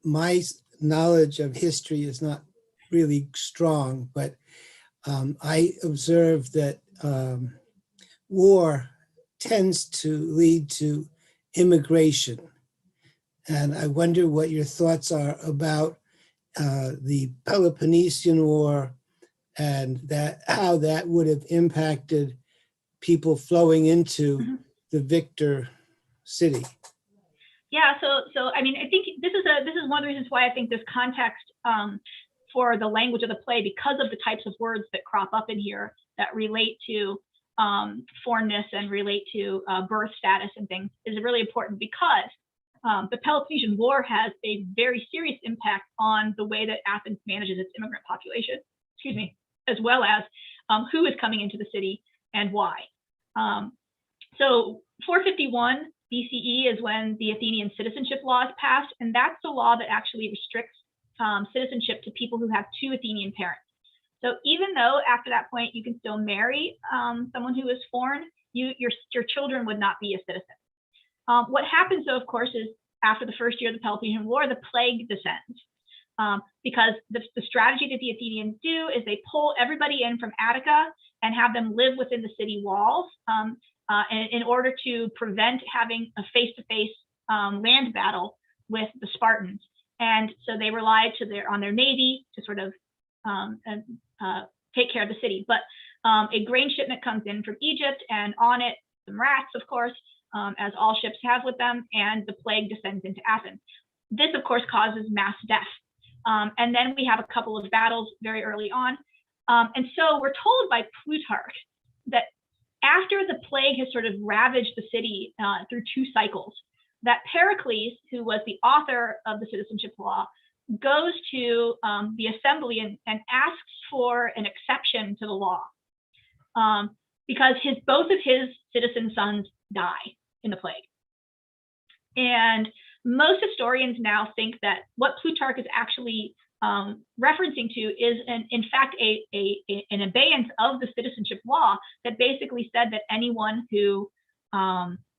my knowledge of history is not really strong, but I observe that war tends to lead to immigration. And I wonder what your thoughts are about the Peloponnesian War and how that would have impacted people flowing into the victor city. Yeah, so I mean, I think this is one of the reasons why I think this context for the language of the play, because of the types of words that crop up in here that relate to foreignness and relate to birth status and things, is really important, because the Peloponnesian War has a very serious impact on the way that Athens manages its immigrant population, as well as who is coming into the city and why. So 451 BCE is when the Athenian citizenship law is passed, and that's the law that actually restricts citizenship to people who have 2 Athenian parents. So even though after that point you can still marry someone who is foreign, your children would not be a citizen. What happens, though, of course, is after the first year of the Peloponnesian War, the plague descends, because the strategy that the Athenians do is they pull everybody in from Attica and have them live within the city walls in order to prevent having a face-to-face land battle with the Spartans. And so they relied on their navy to sort of take care of the city. But a grain shipment comes in from Egypt, and on it, some rats, of course, as all ships have with them, and the plague descends into Athens. This, of course, causes mass death. And then we have a couple of battles very early on. And so we're told by Plutarch that after the plague has sort of ravaged the city through 2 cycles, that Pericles, who was the author of the citizenship law, goes to the assembly and asks for an exception to the law, because both of his citizen sons die in the plague. And most historians now think that what Plutarch is actually referencing to is, in fact, an abeyance of the citizenship law that basically said that anyone who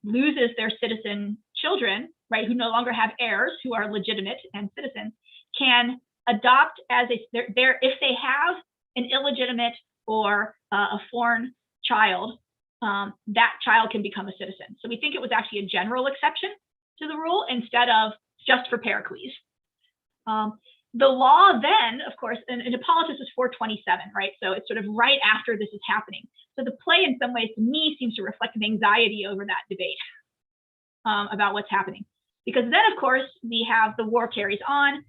loses their citizen children, right, who no longer have heirs, who are legitimate and citizens, can adopt as if they have an illegitimate or a foreign child, that child can become a citizen. So we think it was actually a general exception to the rule instead of just for Pericles. The law then, of course, and Hippolytus is 427, right? So it's sort of right after this is happening. So the play in some ways to me seems to reflect an anxiety over that debate about what's happening. Because then, of course, we have the war carries on.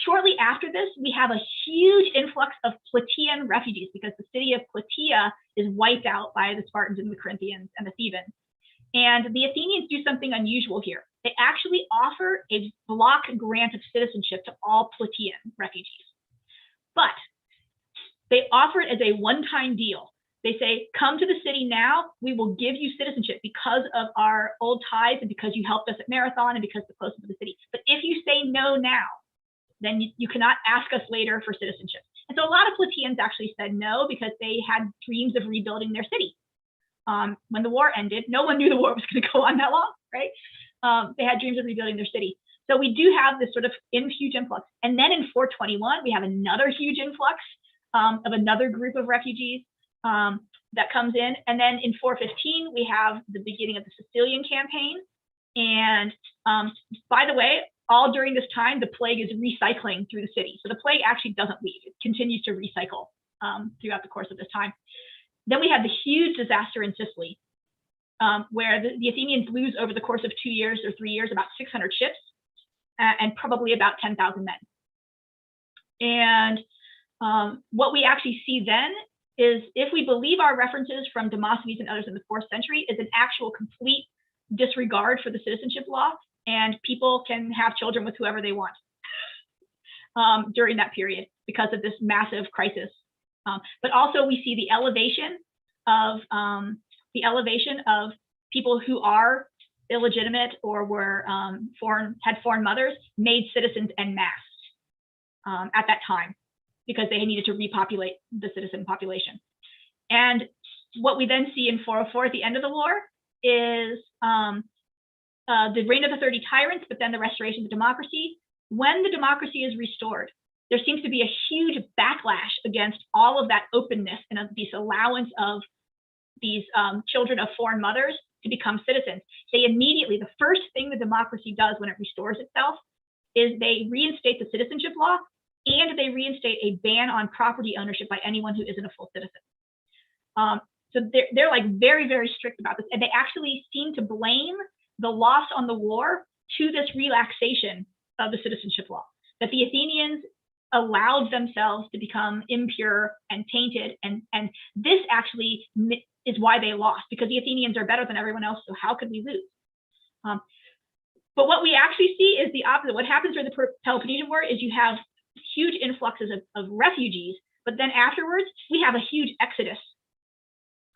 Shortly after this, we have a huge influx of Plataean refugees because the city of Plataea is wiped out by the Spartans and the Corinthians and the Thebans. And the Athenians do something unusual here. They actually offer a block grant of citizenship to all Plataean refugees. But they offer it as a one-time deal. They say, come to the city now, we will give you citizenship because of our old ties and because you helped us at Marathon and because we're closer to the city. But if you say no now, then you cannot ask us later for citizenship. And so a lot of Plataeans actually said no because they had dreams of rebuilding their city. When the war ended, no one knew the war was going to go on that long, right? They had dreams of rebuilding their city. So we do have this sort of huge influx. And then in 421, we have another huge influx of another group of refugees that comes in. And then in 415, we have the beginning of the Sicilian campaign. And by the way, all during this time, the plague is recycling through the city. So the plague actually doesn't leave. It continues to recycle throughout the course of this time. Then we have the huge disaster in Sicily, where the Athenians lose over the course of 2 years or 3 years about 600 ships and probably about 10,000 men. And what we actually see then is, if we believe our references from Demosthenes and others in the 4th century, is an actual complete disregard for the citizenship law, and people can have children with whoever they want during that period because of this massive crisis. But also we see the elevation of people who are illegitimate or were had foreign mothers made citizens en masse at that time because they needed to repopulate the citizen population. And what we then see in 404 at the end of the war is the reign of the 30 tyrants, but then the restoration of democracy. When the democracy is restored, there seems to be a huge backlash against all of that openness and of this allowance of these children of foreign mothers to become citizens. They immediately, the first thing the democracy does when it restores itself is they reinstate the citizenship law, and they reinstate a ban on property ownership by anyone who isn't a full citizen. So they're like very, very strict about this. And they actually seem to blame the loss on the war to this relaxation of the citizenship law, that the Athenians allowed themselves to become impure and tainted. And this actually is why they lost, because the Athenians are better than everyone else. So how could we lose? But what we actually see is the opposite. What happens during the Peloponnesian War is you have huge influxes of refugees, but then afterwards we have a huge exodus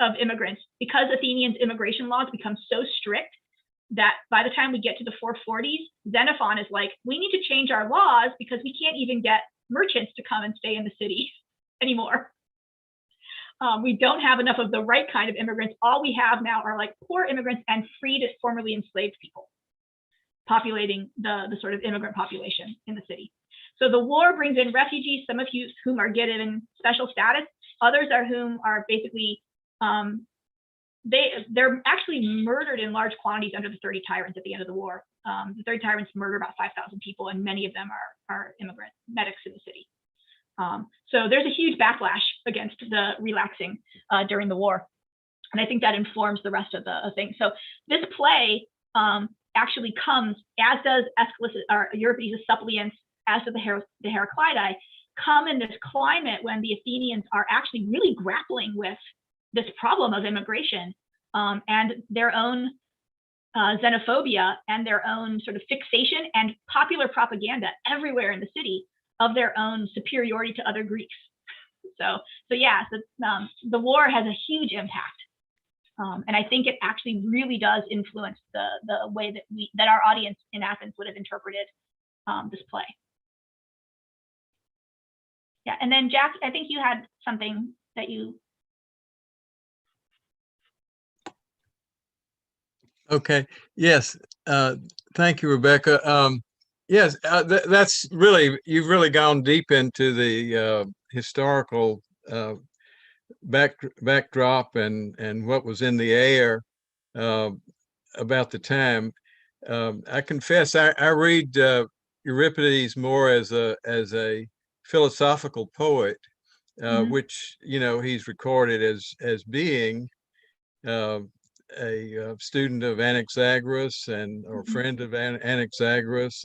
of immigrants because Athenians' immigration laws become so strict that by the time we get to the 440s, Xenophon is like, we need to change our laws because we can't even get merchants to come and stay in the city anymore. We don't have enough of the right kind of immigrants. All we have now are like poor immigrants and freed formerly enslaved people populating the sort of immigrant population in the city. So the war brings in refugees, some of whom are given special status, others are whom are basically, they're actually murdered in large quantities under the 30 tyrants at the end of the war. The 30 tyrants murder about 5,000 people, and many of them are immigrant medics in the city. So there's a huge backlash against the relaxing during the war. And I think that informs the rest of the thing. So this play actually comes, as does Euripides' Suppliants, as do the Heraclidae, come in this climate when the Athenians are actually really grappling with this problem of immigration and their own xenophobia and their own sort of fixation and popular propaganda everywhere in the city of their own superiority to other Greeks. So the war has a huge impact. And I think it actually really does influence the way that our audience in Athens would have interpreted this play. Yeah, and then Jack, I think you had something that you. Okay. Yes. Thank you, Rebecca. Yes, that's really, you've really gone deep into the historical backdrop and what was in the air about the time. I confess I read Euripides more as a philosophical poet, which he's recorded as being a student of Anaxagoras or friend of Anaxagoras,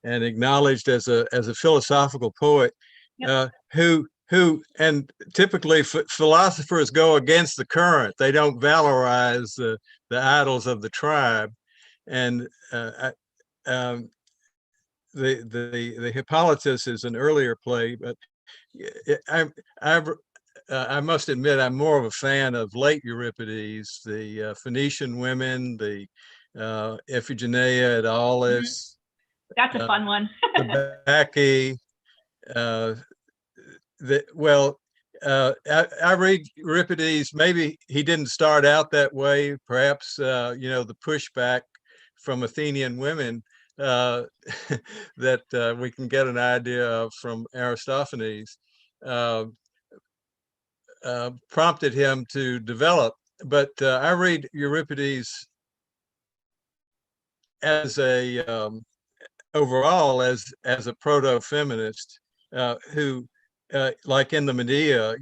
and acknowledged as a philosophical poet. Yep. Who and typically philosophers go against the current. They don't valorize the idols of the tribe, and the Hippolytus is an earlier play, but I must admit I'm more of a fan of late Euripides, the Phoenician women, the Iphigenia at Aulis. That's a fun one. The Bacchae. I read Euripides. Maybe he didn't start out that way. Perhaps the pushback from Athenian women that we can get an idea of from Aristophanes prompted him to develop. But I read Euripides as overall as a proto-feminist who. Like in the Medea,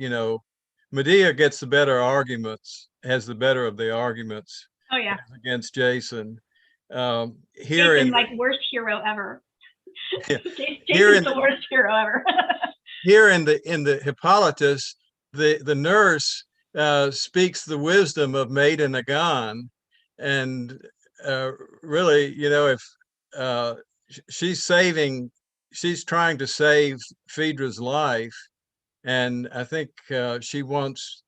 Medea gets the better arguments, has the better of the arguments. Oh yeah. Against Jason. Here Jason, like worst hero ever. Yeah. Jason's the worst hero ever. Here in the Hippolytus, the nurse speaks the wisdom of Maiden Agon, and really, if she's trying to save Phaedra's life, and I think she wants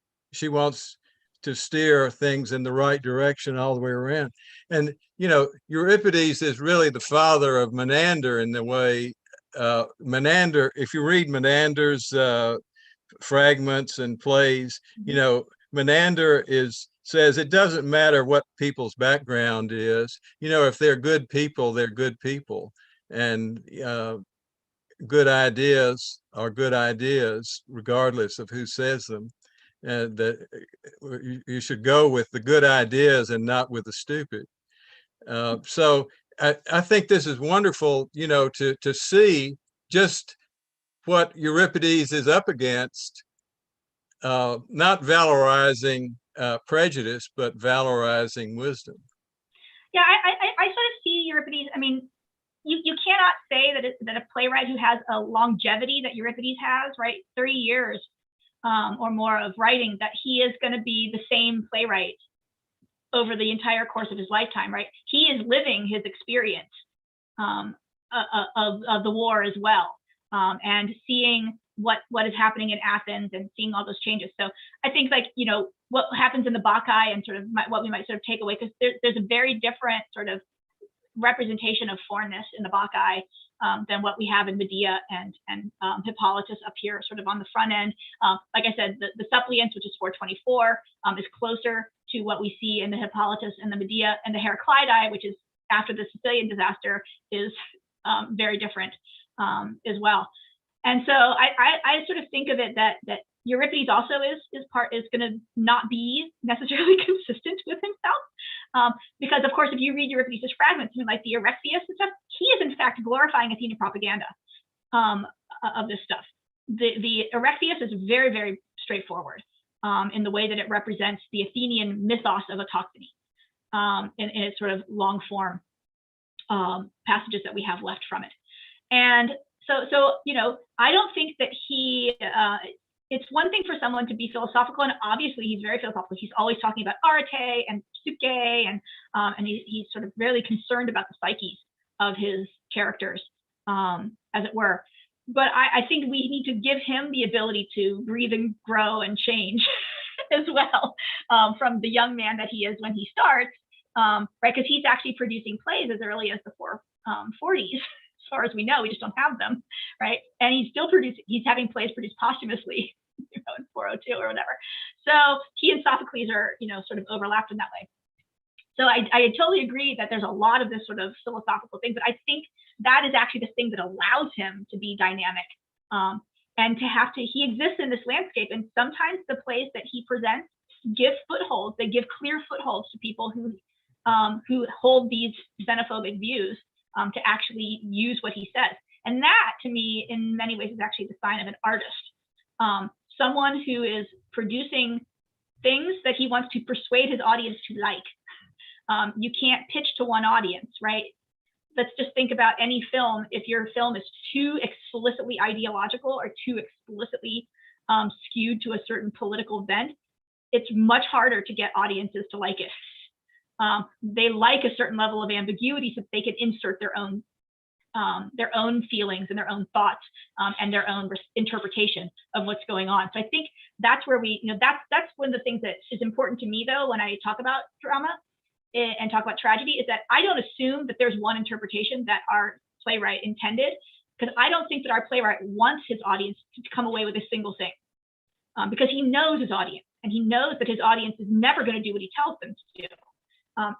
to steer things in the right direction all the way around. And Euripides is really the father of Menander in the way Menander. If you read Menander's fragments and plays, Menander says it doesn't matter what people's background is. If they're good people, they're good people, and good ideas are good ideas regardless of who says them, and that you should go with the good ideas and not with the stupid. So I think this is wonderful, to see just what Euripides is up against, not valorizing prejudice, but valorizing wisdom. Yeah, I sort of see Euripides. I mean, you cannot say that a playwright who has a longevity that Euripides has, right, 30 years or more of writing, that he is going to be the same playwright over the entire course of his lifetime, right? He is living his experience of the war as well, and seeing what is happening in Athens and seeing all those changes. So I think, like, what happens in the Bacchae and sort of what we might sort of take away, because there's a very different sort of representation of foreignness in the Bacchae than what we have in Medea and Hippolytus up here, sort of on the front end. Like I said, the Suppliants, which is 424, is closer to what we see in the Hippolytus and the Medea, and the Heraclidae, which is after the Sicilian disaster, is very different as well. And so I sort of think of it that Euripides also is going to not be necessarily consistent with himself, because of course, if you read Euripides' fragments, like the Erechtheus and stuff, he is in fact glorifying Athenian propaganda of this stuff. The Erechtheus is very, very straightforward in the way that it represents the Athenian mythos of autochthony in its sort of long form passages that we have left from it. And so I don't think that it's one thing for someone to be philosophical, and obviously he's very philosophical. He's always talking about arete and psyche, and he's sort of really concerned about the psyches of his characters, as it were. But I think we need to give him the ability to breathe and grow and change as well, from the young man that he is when he starts, right? Because he's actually producing plays as early as the 440s. As far as we know, we just don't have them, right? And he's still he's having plays produced posthumously, in 402 or whatever. So he and Sophocles are, sort of overlapped in that way. So I totally agree that there's a lot of this sort of philosophical thing, but I think that is actually the thing that allows him to be dynamic. and he exists in this landscape. And sometimes the plays that he presents give footholds. They give clear footholds to people who hold these xenophobic views to actually use what he says. And that, to me, in many ways, is actually the sign of an artist. Someone who is producing things that he wants to persuade his audience to like. You can't pitch to one audience, right? Let's just think about any film. If your film is too explicitly ideological or too explicitly skewed to a certain political bent, it's much harder to get audiences to like it. They like a certain level of ambiguity so that they can insert their own feelings and their own thoughts and their own interpretation of what's going on. So I think that's where that's one of the things that is important to me, though, when I talk about drama and talk about tragedy, is that I don't assume that there's one interpretation that our playwright intended, because I don't think that our playwright wants his audience to come away with a single thing, because he knows his audience, and he knows that his audience is never going to do what he tells them to do.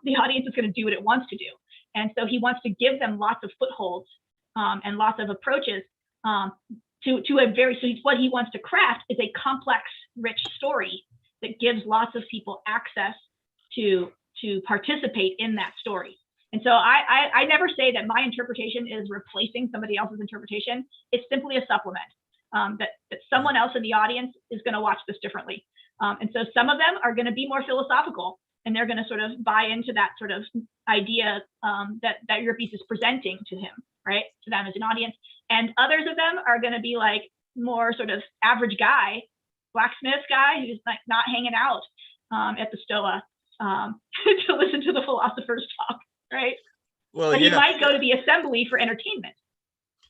The audience is going to do what it wants to do. And so he wants to give them lots of footholds and lots of approaches to a very, so what he wants to craft is a complex, rich story that gives lots of people access to participate in that story. And so I never say that my interpretation is replacing somebody else's interpretation. It's simply a supplement, that someone else in the audience is going to watch this differently. And so some of them are going to be more philosophical, and they're going to sort of buy into that sort of idea that Euripides is presenting to him, right, to them as an audience. And others of them are going to be like more sort of average guy, blacksmith guy, who's like not hanging out at the Stoa to listen to the philosophers talk, right? Well, but yeah, he might go to the assembly for entertainment.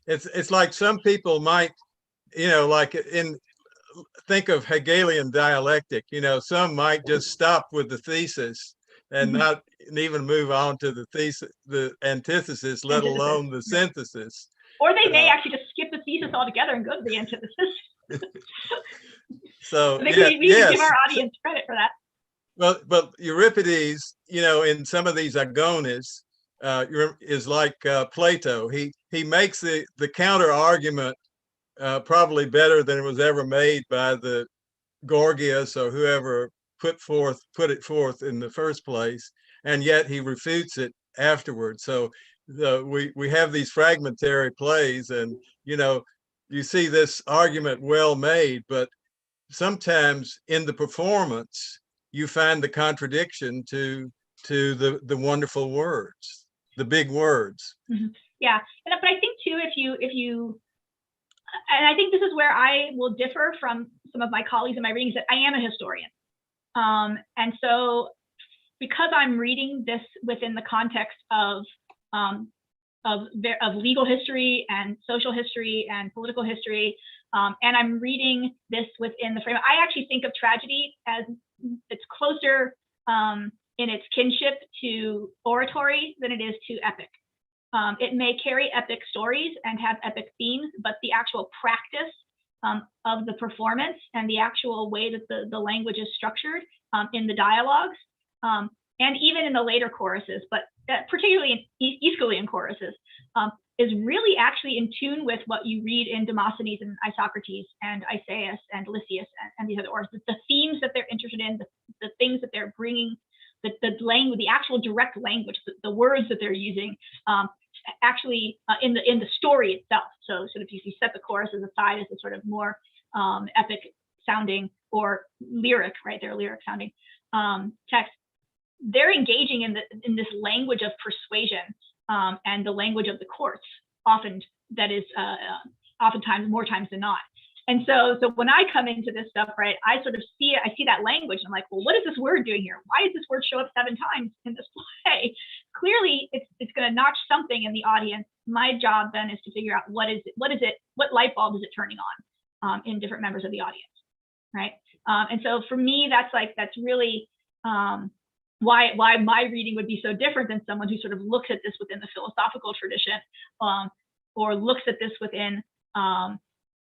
it's like some people might, like think of Hegelian dialectic, some might just stop with the thesis and not even move on to the antithesis, let alone the synthesis. Or they may actually just skip the thesis altogether and go to the antithesis. So I think we need to give our audience credit for that. Well, but Euripides, in some of these agonies, is like Plato. He makes the counter argument probably better than it was ever made by the Gorgias or whoever put it forth in the first place, and yet he refutes it afterwards. So we have these fragmentary plays, and you see this argument well made, but sometimes in the performance you find the contradiction to the wonderful words, the big words. Yeah, but I think too, if you and I think this is where I will differ from some of my colleagues in my readings, that I am a historian. And so because I'm reading this within the context of legal history and social history and political history, and I'm reading this within the frame, I actually think of tragedy as it's closer in its kinship to oratory than it is to epic. It may carry epic stories and have epic themes, but the actual practice of the performance and the actual way that the language is structured in the dialogues, and even in the later choruses, but particularly in Aeschylean choruses, is really actually in tune with what you read in Demosthenes and Isocrates and Isaias and Lysias and these other authors. The themes that they're interested in, the things that they're bringing, the language, the actual direct language, the words that they're using, actually in the story itself. So sort of if you set the choruses aside as a sort of more epic sounding or lyric, right? They're lyric sounding text. They're engaging in this language of persuasion and the language of the courts, often that is oftentimes more times than not. And so when I come into this stuff, right, I sort of see it, I see that language, and I'm like, well, what is this word doing here? Why does this word show up 7 times in this play? Clearly, it's going to notch something in the audience. My job then is to figure out what light bulb is it turning on in different members of the audience, right? And so for me, that's really why my reading would be so different than someone who sort of looks at this within the philosophical tradition, or looks at this within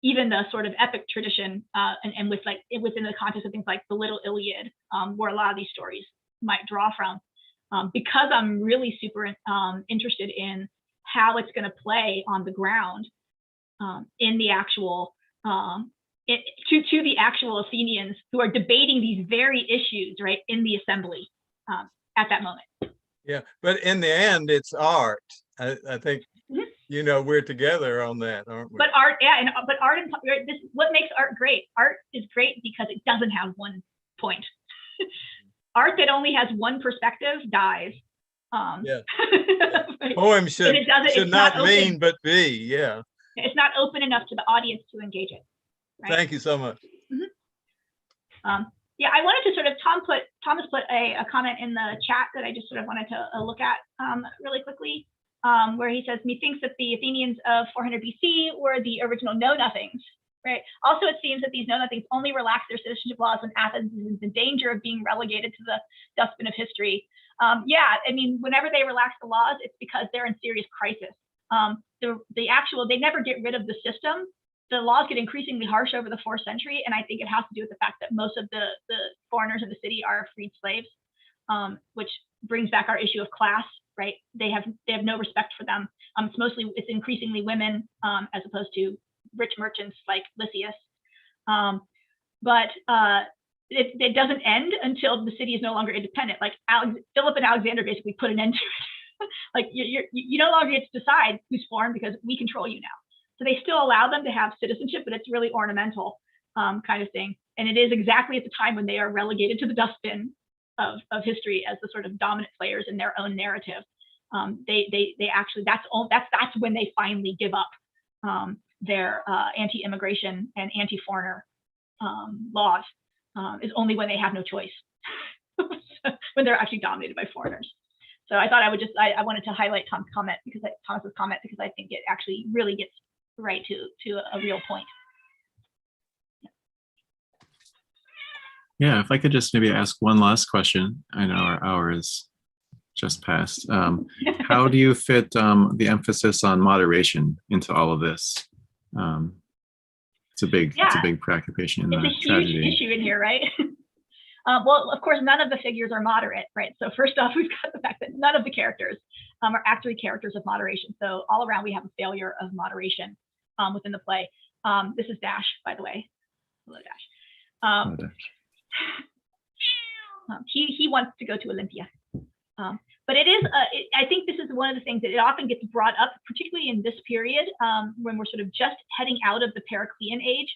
even the sort of epic tradition, and within the context of things like the Little Iliad, where a lot of these stories might draw from, because I'm really super interested in how it's going to play on the ground in the actual to the actual Athenians who are debating these very issues, right, in the assembly at that moment. Yeah, but in the end, it's art. I think, you know, we're together on that, aren't we? But art, yeah, but art and this what makes art great. Art is great because it doesn't have one point. Art that only has one perspective dies. Yeah. Right? Poem should it's not open. mean but be. Yeah. It's not open enough to the audience to engage it. Right? Thank you so much. Yeah, I wanted to sort of Thomas put a comment in the chat that I just sort of wanted to look at really quickly, where he says, methinks that the Athenians of 400 BC were the original know-nothings, right? Also, it seems that these know-nothings only relaxed their citizenship laws when Athens is in danger of being relegated to the dustbin of history. Yeah, I mean, whenever they relax the laws, it's because they're in serious crisis. They never get rid of the system. The laws get increasingly harsh over the 4th century, and I think it has to do with the fact that most of the foreigners in the city are freed slaves, which brings back our issue of class, right? They have no respect for them. It's increasingly women as opposed to rich merchants like Lysias. But it doesn't end until the city is no longer independent. Like Philip and Alexander basically put an end to it. Like you no longer get to decide who's foreign because we control you now. So they still allow them to have citizenship, but it's really ornamental kind of thing. And it is exactly at the time when they are relegated to the dustbin of history as the sort of dominant players in their own narrative. They actually, that's when they finally give up their anti-immigration and anti-foreigner laws. Is only when they have no choice, when they're actually dominated by foreigners. So I thought I wanted to highlight Thomas's comment because I think it actually really gets right to a real point. Yeah, if I could just maybe ask one last question. I know our hour is just passed. How do you fit the emphasis on moderation into all of this? It's a big preoccupation in the tragedy. It's a huge issue in here, right? Well, of course, none of the figures are moderate, right? So first off, we've got the fact that none of the characters are actually characters of moderation. So all around, we have a failure of moderation within the play. This is Dash, by the way. Hello, Dash. He wants to go to Olympia. But it is, I think this is one of the things that it often gets brought up, particularly in this period, when we're sort of just heading out of the Periclean age,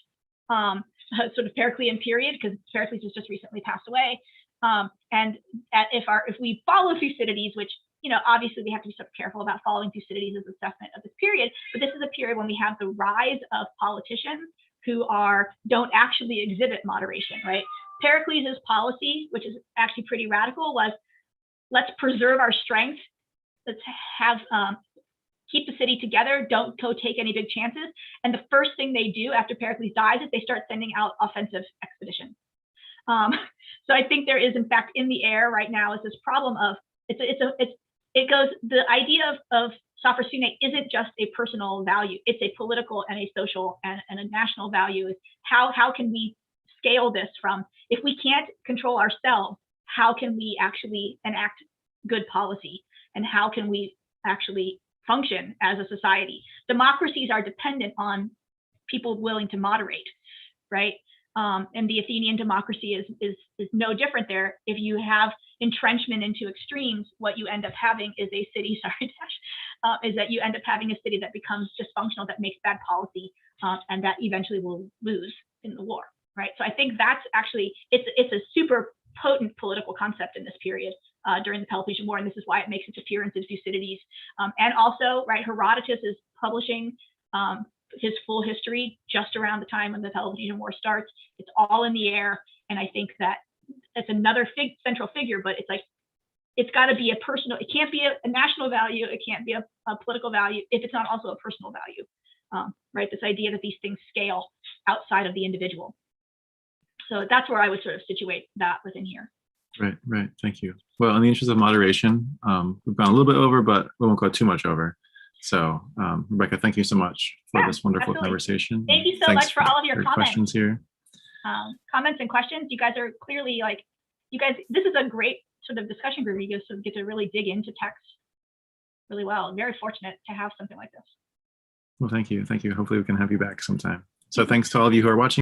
sort of Periclean period, because Pericles has just recently passed away. And if we follow Thucydides, which, you know, obviously we have to be sort of careful about following Thucydides' assessment of this period, but this is a period when we have the rise of politicians who don't actually exhibit moderation, right? Pericles' policy, which is actually pretty radical, was let's preserve our strength. Let's have keep the city together. Don't go take any big chances. And the first thing they do after Pericles dies is they start sending out offensive expeditions. So I think there is, in fact, in the air right now is this problem of the idea of Sophrosyne isn't just a personal value. It's a political and a social and a national value. How can we scale this from, if we can't control ourselves, how can we actually enact good policy? And how can we actually function as a society? Democracies are dependent on people willing to moderate, right? And the Athenian democracy is no different there. If you have entrenchment into extremes, what you end up having is a city, is that you end up having a city that becomes dysfunctional, that makes bad policy, and that eventually will lose in the war, right? So I think that's actually, it's a super potent political concept in this period during the Peloponnesian War, and this is why it makes its appearance in Thucydides. And also, right, Herodotus is publishing his full history just around the time when the Peloponnesian War starts. It's all in the air, and I think that it's another central figure, but it's like, it's got to be a personal, it can't be a national value, it can't be a political value if it's not also a personal value, right? This idea that these things scale outside of the individual. So that's where I would sort of situate that within here. Right. Thank you. Well, in the interest of moderation, we've gone a little bit over, but we won't go too much over. So, Rebecca, thank you so much for this wonderful conversation. Thank you so much for all of your questions here. Comments and questions. You guys are clearly this is a great sort of discussion group. You guys get to really dig into text really well. I'm very fortunate to have something like this. Well, thank you. Hopefully we can have you back sometime. So thanks to all of you who are watching.